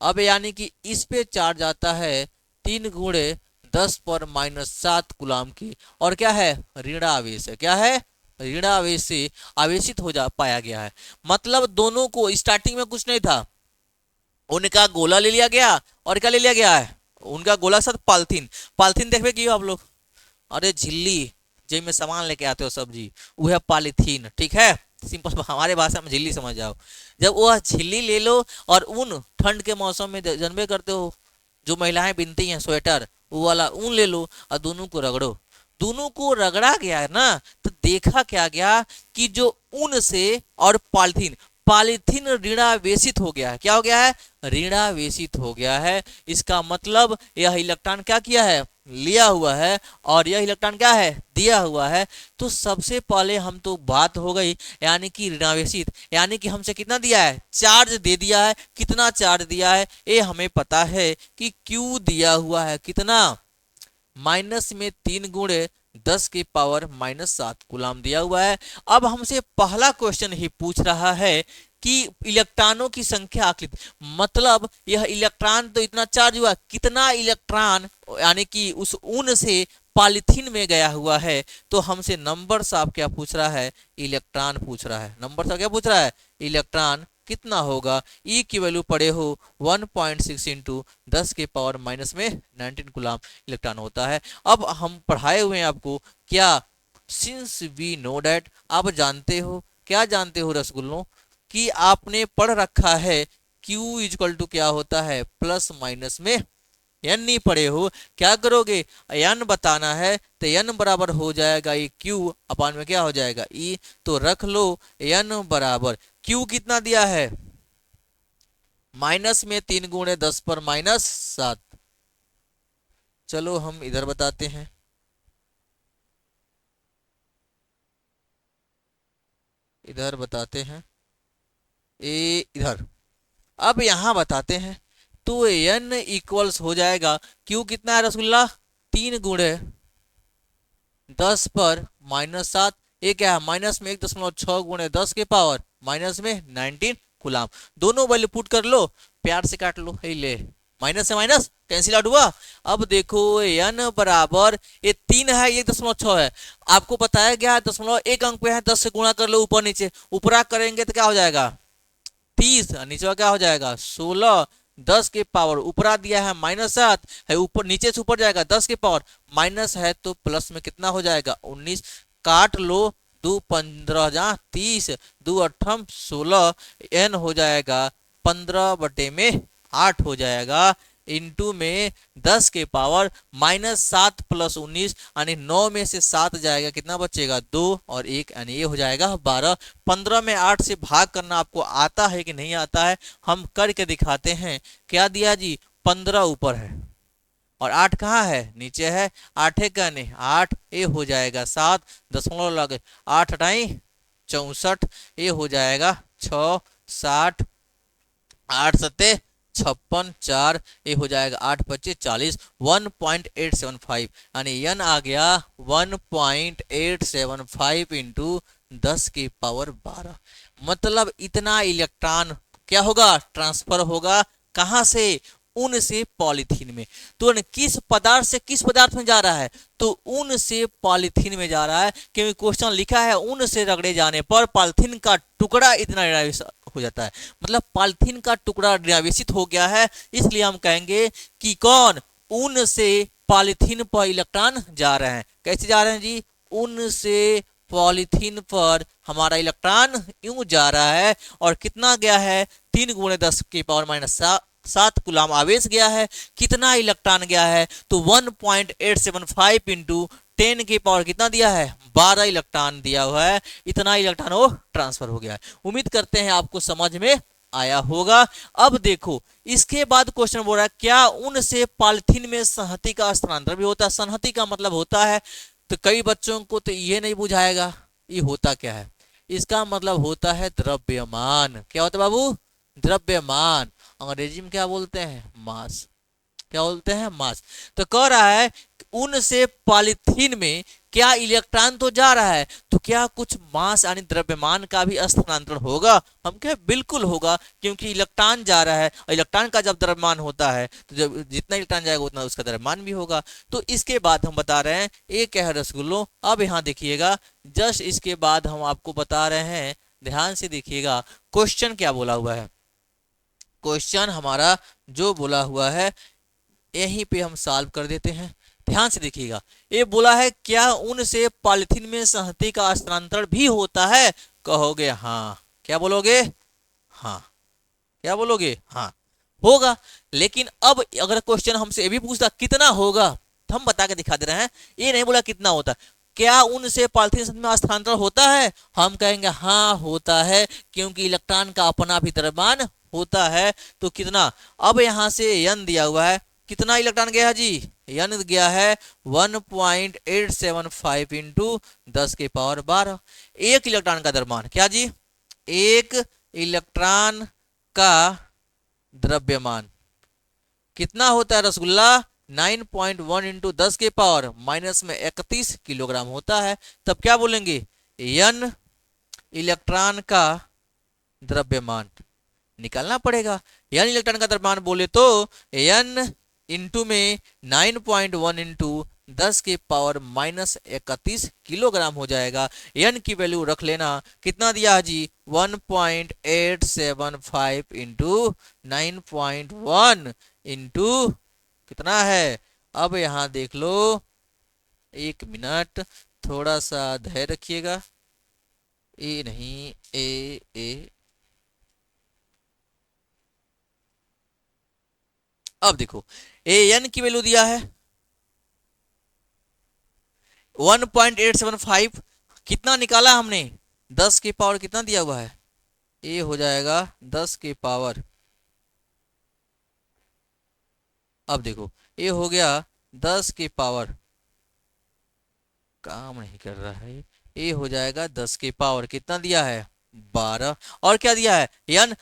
अब यानी कि इस पे चार्ज आता है 3 गुणे 10 पर -7 कूलाम की, और क्या है, ऋणावेश है, क्या है, ऋणावेश से आवेशित हो जा पाया गया है। मतलब दोनों को स्टार्टिंग में कुछ नहीं था, उनका गोला ले लिया गया, और क्या ले लिया गया है, उनका गोला के साथ पॉलीथीन। पॉलीथीन देखते कि आप लोग, अरे झिल्ली जिस में सामान लेके आते हो सब्जी, वो है पॉलीथीन, ठीक है, सिंपल हमारे भाषा में झिल्ली समझ जाओ। जब वह झिल्ली ले लो, और ऊन ठंड के मौसम में जानबे करते हो जो महिलाएं बिनती हैं स्वेटर, वो वाला ऊन ले लो और दोनों को रगड़ो। दोनों को रगड़ा गया है ना, तो देखा क्या गया कि जो ऊन से और पॉलीथीन, पॉलीथीन ऋणावेशित हो गया है। क्या हो गया है, ऋणावेशित हो गया है। इसका मतलब यह इलेक्ट्रॉन क्या किया है, लिया हुआ है, और यह इलेक्ट्रॉन क्या है, दिया हुआ है। तो सबसे पहले हम तो बात हो गई, यानी कि ऋणावेशित, यानी कि हमसे कितना दिया है, चार्ज दे दिया है। कितना चार्ज दिया है, ये हमें पता है कि क्यू दिया हुआ है, कितना, माइनस में 3 गुणे 10 की पावर -7 कूलाम दिया हुआ है। अब हमसे पहला क्वेश्चन ही पूछ रहा है कि इलेक्ट्रॉनों की संख्या आकलित, मतलब यह इलेक्ट्रॉन तो इतना चार्ज हुआ, कितना इलेक्ट्रॉन यानी कि उस ऊन से पॉलीथीन में गया हुआ है। तो हमसे नंबर साहब क्या पूछ रहा है, इलेक्ट्रॉन पूछ रहा है। नंबर साहब क्या पूछ रहा है, इलेक्ट्रॉन कितना होगा, ई की वैल्यू पड़े हो 1.6 इंटू 10 के पावर माइनस में 19 कूलाम इलेक्ट्रॉन होता है। अब हम पढ़ाए हुए हैं आपको क्या, सिंस वी नो डैट, आप जानते हो, क्या जानते हो रसगुल्लों, कि आपने पढ़ रखा है Q इजक्वल टू क्या होता है, प्लस माइनस में एन नहीं पढ़े हो, क्या करोगे, एन बताना है तो एन बराबर हो जाएगा ये क्यू अपान में क्या हो जाएगा ई, तो रख लो एन बराबर क्यू कितना दिया है, माइनस में 3 गुणे 10 पर माइनस 7। चलो हम इधर बताते हैं, इधर बताते हैं, ए इधर, अब यहां बताते हैं, तो एन इक्वल्स हो जाएगा, क्यू कितना है रसगुल्ला, 3 गुणे 10 पर माइनस 7, ये क्या है माइनस में 1.6 गुणे 10 के पावर माइनस में 19 कूलाम। दोनों वैल्यू पुट कर लो, प्यार से काट लो, हे ले माइनस से माइनस कैंसिल आउट हुआ। अब देखो एन बराबर ये 3 है, ये 1.6 है, आपको बताया गया है 1 अंक पे है, 10 से गुणा कर लो ऊपर नीचे, ऊपरा करेंगे तो क्या हो जाएगा 30, नीचे क्या हो जाएगा 16, 10 के पावर ऊपरा दिया है -7 है, ऊपर नीचे से ऊपर जाएगा 10 के पावर माइनस है तो प्लस में कितना हो जाएगा 19, काट लो, 2 15 जा 30, 2 8 16, एन हो जाएगा 15/8 हो जाएगा, इंटू में 10 के पावर -7 प्लस 19 यानी 9 में से 7 जाएगा, कितना बचेगा 2 और 1 यानी ये हो जाएगा 12। 15 में 8 से भाग करना आपको आता है कि नहीं आता है, हम करके दिखाते हैं। क्या दिया जी, 15 ऊपर है और 8 कहाँ है, नीचे है, 8 है कहने 8, ये हो जाएगा 7, दशमलव लगे 8 हटाई 64, ये हो जाएगा 6 60, 8 सत्ते 56, 4 ये हो जाएगा 8 25 40, 1.875 यानी एन आ गया 1.875 इंटू 10 की पावर 12। मतलब इतना इलेक्ट्रॉन क्या होगा, ट्रांसफर होगा, कहां से, ऊन से पॉलीथीन में। तो किस पदार्थ से किस पदार्थ में जा रहा है, तो ऊन से पॉलीथीन में जा रहा है, क्योंकि क्वेश्चन लिखा है ऊन से रगड़े जाने पर पॉलीथीन का टुकड़ा इतना हो जाता है, मतलब पॉलीथीन का टुकड़ा निवेशित हो गया है, इसलिए हम कहेंगे कि कौन, ऊन से पॉलीथीन पर इलेक्ट्रॉन जा रहे हैं। कैसे जा रहे हैं जी, ऊन से पॉलीथीन पर हमारा इलेक्ट्रॉन यूं जा रहा है, और कितना गया है 3 गुणे 10 की पावर -7 कूलाम आवेश गया है, कितना इलेक्ट्रॉन गया है, तो 1.875 इंटू 10 की पावर कितना दिया है 12 इलेक्ट्रॉन दिया हुआ है, इतना इलेक्ट्रॉन वो ट्रांसफर हो गया है। उम्मीद करते हैं आपको समझ में आया होगा। अब देखो इसके बाद क्वेश्चन बोल रहा है क्या ऊन से पॉलीथीन में संहति का स्थानांतरण भी होता है। संहति का मतलब होता है, तो कई बच्चों को तो ये नहीं बुझाएगा ये होता क्या है, इसका मतलब होता है द्रव्यमान। क्या होता है बाबू, द्रव्यमान, अंग्रेजी में क्या बोलते हैं, मास, क्या बोलते हैं मास। तो कह रहा है ऊन से पॉलीथीन में क्या इलेक्ट्रॉन तो जा रहा है, तो क्या कुछ मास यानी द्रव्यमान का भी स्थानांतरण होगा, हम क्या बिल्कुल होगा, क्योंकि इलेक्ट्रॉन जा रहा है और इलेक्ट्रॉन का जब द्रव्यमान होता है तो जब जितना इलेक्ट्रॉन जाएगा उतना उसका द्रव्यमान भी होगा। तो इसके बाद हम बता रहे हैं ये क्या है रसगुल्लो। अब यहाँ देखिएगा, जस्ट इसके बाद हम आपको बता रहे हैं, ध्यान से देखिएगा क्वेश्चन क्या बोला हुआ है। क्वेश्चन हमारा जो बोला हुआ है यहीं पे हम सॉल्व कर देते हैं, ध्यान से देखिएगा। ये बोला है क्या ऊन से पॉलीथीन में संहति का स्थानांतरण भी होता है, कहोगे हाँ, क्या बोलोगे, हाँ, क्या बोलोगे, हाँ होगा। लेकिन अब अगर क्वेश्चन हमसे ये भी पूछता कितना होगा, तो हम बता के दिखा दे रहे हैं, ये नहीं बोला कितना होता, क्या ऊन से पॉलीथीन में स्थानांतरण होता है, हम कहेंगे हाँ होता है, क्योंकि इलेक्ट्रॉन का अपना भी द्रव्यमान होता है। तो कितना, अब यहां से एन दिया हुआ है, कितना इलेक्ट्रॉन गया है जी, एन गया है 1.875 इंटू 10 के पावर 12। एक इलेक्ट्रॉन का द्रव्यमान, क्या जी, एक इलेक्ट्रॉन का द्रव्यमान कितना होता है रसगुल्ला, 9.1 इंटू 10 के पावर माइनस में 31 किलोग्राम होता है। तब क्या बोलेंगे, एन इलेक्ट्रॉन का द्रव्यमान निकालना पड़ेगा। एन इलेक्ट्रॉन का द्रव्यमान बोले तो एन इंटू में 9.1 इंटू 10 के पावर -31 किलोग्राम हो जाएगा। एन की वैल्यू रख लेना, कितना दिया है जी 1.875 इंटू 9.1 इंटू कितना है। अब यहाँ देख लो, एक मिनट, थोड़ा सा धैर्य रखिएगा। ए नहीं, ए अब देखो, ए एन की वैल्यू दिया है 1.875, कितना निकाला हमने, 10 की पावर कितना दिया हुआ है, ए हो जाएगा 10 की पावर, अब देखो ए हो गया 10 की पावर, काम नहीं कर रहा है, ए हो जाएगा 10 की पावर कितना दिया है 12, और क्या दिया है यन,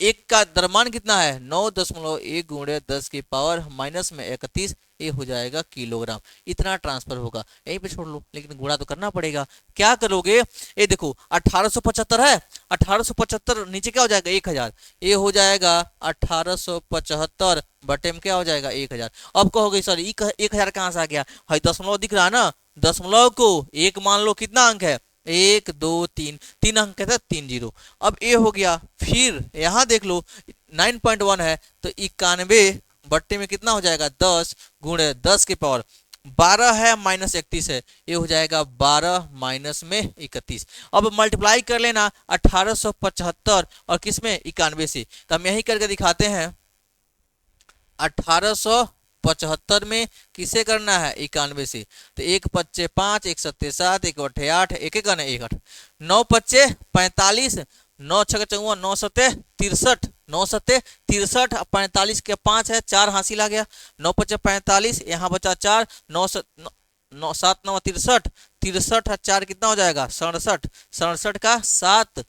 एक का द्रव्यमान कितना है 9.1 गुणे 10 की पावर माइनस में 31, ये हो जाएगा किलोग्राम, इतना ट्रांसफर होगा। यहीं पे छोड़ लो, लेकिन गुणा तो करना पड़ेगा। क्या करोगे, ये देखो 1875 है, 1875 नीचे क्या हो जाएगा 1000, ये हो जाएगा 1875 बटे में क्या हो जाएगा 1000। अब कहोगे सर 1000 कहाँ से आ गया, भाई दशमलव दिख रहा है ना, दशमलव को एक मान लो, कितना अंक है 1 2 3, 3 अंक कहता है 3 जीरो। अब ए हो गया, फिर यहाँ देख लो 9.1 है तो 91 बट्टे में कितना हो जाएगा 10 गुणे 10 की पावर 12 है माइनस 31 है, ये हो जाएगा 12 माइनस में 31। अब मल्टीप्लाई कर लेना 1875 और किसमें 91 से, तो हम यही करके दिखाते हैं। 1875 में किसे करना है 91 से, तो 1 पच्चे 5, 1 सत्ते 7, 1 अठे 8, 1 1 1 8, 9 पच्चे 45, 9 छक 54, 9 सत्ते 63, 9 सत्ते 63, 45 के 5 है, 4 हासिल आ गया, 9 पच्चे 45, यहाँ बचा 4, 9 7 9 63, 63 4 कितना हो जाएगा 67, 67 का 7,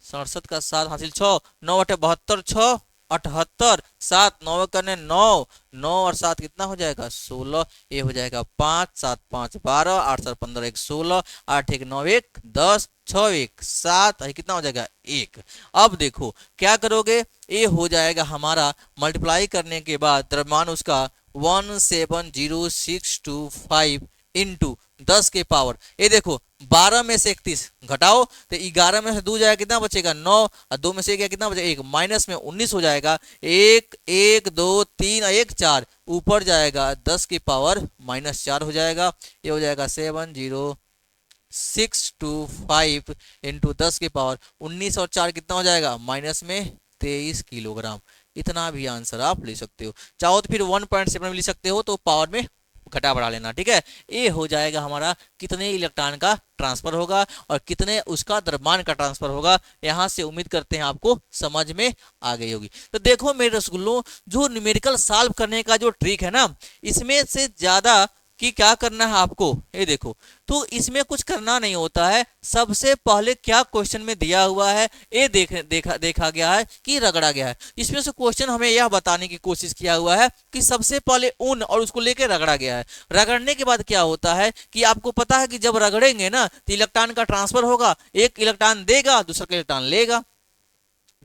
67 का 7 हासिल 6, 9 अठे 72, 6 78, 7 9 करने 9, 9 और 7 कितना हो जाएगा 16, ये हो जाएगा 5 7 5 12, 8 7 15 1 16, 8 1 9 1 10, 6 1 7, कितना हो जाएगा 1। अब देखो क्या करोगे, ये हो जाएगा हमारा मल्टीप्लाई करने के बाद द्रव्यमान उसका 170,625 इंटू 10 के पावर, ये देखो 12 में से 31 घटाओ तो 11 में से 2 जाएगा, कितना बचेगा 9, और 2 में से 1 कितना बचेगा 1, माइनस में 19 हो जाएगा, 1 1 2 3 1 4, ऊपर जाएगा 10 की पावर माइनस 4 हो जाएगा, ये हो जाएगा 70625 इंटू 10 की पावर 19 और 4 कितना हो जाएगा माइनस में 23 किलोग्राम। इतना भी आंसर आप ले सकते हो, चाहो तो फिर 1.7 ले सकते हो, तो पावर में घटा बढ़ा लेना, ठीक है। ये हो जाएगा हमारा कितने इलेक्ट्रॉन का ट्रांसफर होगा और कितने उसका द्रव्यमान का ट्रांसफर होगा। यहां से उम्मीद करते हैं आपको समझ में आ गई होगी। तो देखो मेरे रसगुल्लों, जो न्यूमेरिकल सॉल्व करने का जो ट्रिक है ना, इसमें से ज्यादा कि क्या करना है आपको, ये देखो, तो इसमें कुछ करना नहीं होता है। सबसे पहले क्या क्वेश्चन में दिया हुआ है, ये देखा गया है कि रगड़ा गया है। इसमें से क्वेश्चन हमें यह बताने की कोशिश किया हुआ है कि सबसे पहले ऊन और उसको लेके रगड़ा गया है। रगड़ने के बाद क्या होता है कि आपको पता है कि जब रगड़ेंगे ना तो इलेक्ट्रॉन का ट्रांसफर होगा, एक इलेक्ट्रॉन देगा दूसरा इलेक्ट्रॉन लेगा।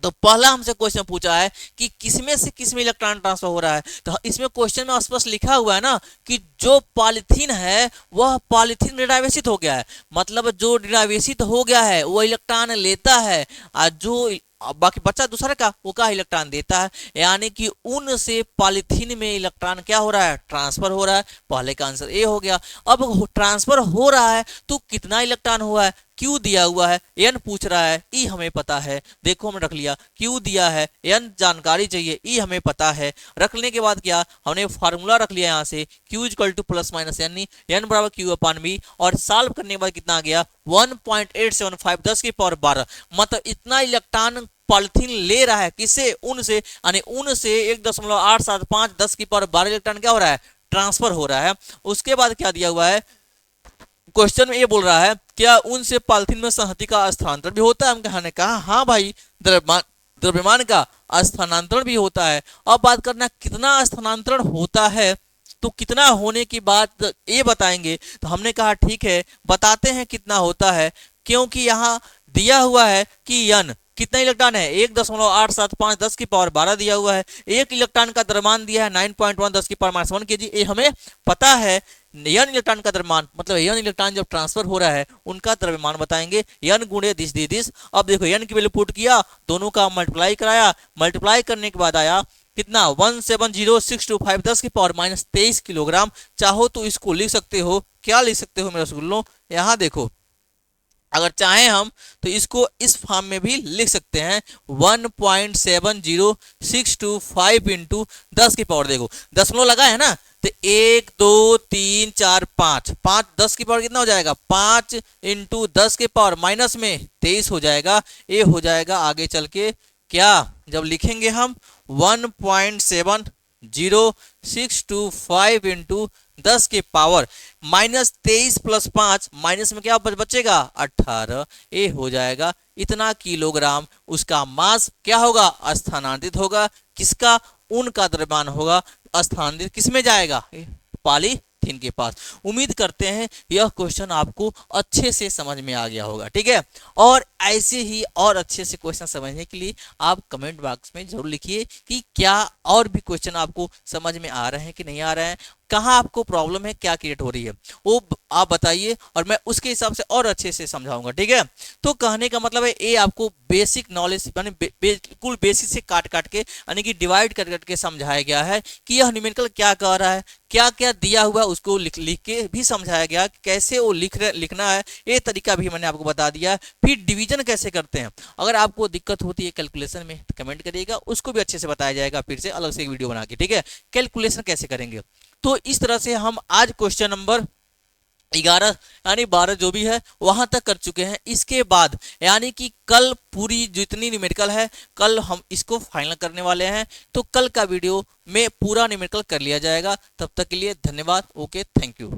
तो पहला हमसे क्वेश्चन पूछा है कि किसमें से किसमें इलेक्ट्रॉन ट्रांसफर हो रहा है, तो इसमें क्वेश्चन में स्पष्ट लिखा हुआ है ना कि जो पॉलीथीन है वह पॉलीथीन डिराइवेशित हो गया है, मतलब जो डिराइवेशित हो गया है वो इलेक्ट्रॉन लेता है, और जो बाकी बच्चा दूसरे का वो का इलेक्ट्रॉन देता है, यानी कि उन से पॉलीथीन में इलेक्ट्रॉन क्या हो रहा है ट्रांसफर हो रहा है। पहले का आंसर ए हो गया। अब ट्रांसफर हो रहा है तो कितना इलेक्ट्रॉन हुआ है, क्यू दिया हुआ है, एन पूछ रहा है, ई हमें पता है, देखो हमने रख लिया, क्यू दिया है, एन जानकारी चाहिए, ई हमें पता है। रखने के बाद क्या हमने फार्मूला रख लिया यहाँ से, Q equal to plus minus N, N बराबर क्यू अपॉन बी, और सॉल्व करने के बाद कितना आ गया 1.875 10 की पावर 12, मतलब इतना इलेक्ट्रॉन पॉलिथीन ले रहा है, किससे उन से, यानी उन से 1.875 10 की पावर 12 इलेक्ट्रॉन क्या हो रहा है ट्रांसफर हो रहा है। उसके बाद क्या दिया हुआ है क्वेश्चन में, ये बोल रहा है क्या उनसे पॉलिथीन में संहति का स्थानांतरण भी होता है। हमने कहा हाँ भाई, द्रव्यमान का स्थानांतरण भी होता है। अब बात करना कितना स्थानांतरण होता है, तो कितना होने की बात ये बताएंगे। तो हमने कहा ठीक है बताते हैं कितना होता है, क्योंकि यहाँ दिया हुआ है कि यन कितना इलेक्ट्रॉन है 1.875 10 की पावर 12 दिया हुआ है, एक इलेक्ट्रॉन का द्रव्यमान दिया है 9.1 10 की पावर -1 kg, ये हमें पता है। n इलेक्ट्रॉन का द्रव्यमान, मतलब n इलेक्ट्रॉन जब ट्रांसफर हो रहा है उनका द्रव्यमान बताएंगे, n गुणे दिस दी दिस। अब देखो n की वैल्यू पुट किया, दोनों का मल्टीप्लाई कराया, मल्टीप्लाई करने के बाद आया कितना 170,625 10 की पावर माइनस 23 किलोग्राम। चाहो तो इसको लिख सकते हो, क्या लिख सकते हो मेरे रसगुल्लों, यहाँ देखो अगर चाहें हम तो इसको इस फॉर्म में भी लिख सकते हैं 1.70625 इंटू 10 की पावर, देखो दशमलव लगा है ना, तो 1 2 3 4 5 5 10 की पावर कितना हो जाएगा 5 इंटू 10 की पावर माइनस में 23 हो जाएगा। ये हो जाएगा आगे चल के क्या, जब लिखेंगे हम 1.70625 इंटू 10 के पावर माइनस 23 प्लस 5, माइनस में क्या बचेगा 18, ये हो जाएगा इतना किलोग्राम। उसका मास क्या होगा, स्थानांतरित होगा, किसका, उनका द्रव्यमान होगा, स्थानांतरित किसमें जाएगा, पॉलीथीन के पास। उम्मीद करते हैं यह क्वेश्चन आपको अच्छे से समझ में आ गया होगा, ठीक है। और ऐसे ही और अच्छे से क्वेश्चन समझने के लिए आप कमेंट बॉक्स में जरूर लिखिए कि क्या और भी क्वेश्चन आपको समझ में आ रहे हैं कि नहीं आ रहे हैं, कहाँ आपको प्रॉब्लम है, क्या क्रिएट हो रही है, वो आप बताइए और मैं उसके हिसाब से और अच्छे से समझाऊंगा, ठीक है। तो कहने का मतलब है ये आपको बेसिक नॉलेज यानी बिल्कुल बेसिक से काट काट के यानी कि डिवाइड कर करके समझाया गया है कि यह न्यूमेरिकल क्या कह रहा है, क्या क्या दिया हुआ है उसको लिख के भी समझाया गया, कैसे वो लिखना है ये तरीका भी मैंने आपको बता दिया। फिर डिवीजन कैसे करते हैं, अगर आपको दिक्कत होती है कैलकुलेशन में तो कमेंट करिएगा, उसको भी अच्छे से बताया जाएगा फिर से अलग से एक वीडियो बना के, ठीक है। कैलकुलेशन कैसे करेंगे, तो इस तरह से हम आज क्वेश्चन नंबर 11 यानी 12 जो भी है वहां तक कर चुके हैं। इसके बाद यानी कि कल पूरी जितनी न्यूमेरिकल है कल हम इसको फाइनल करने वाले हैं, तो कल का वीडियो में पूरा न्यूमेरिकल कर लिया जाएगा। तब तक के लिए धन्यवाद, ओके, थैंक यू।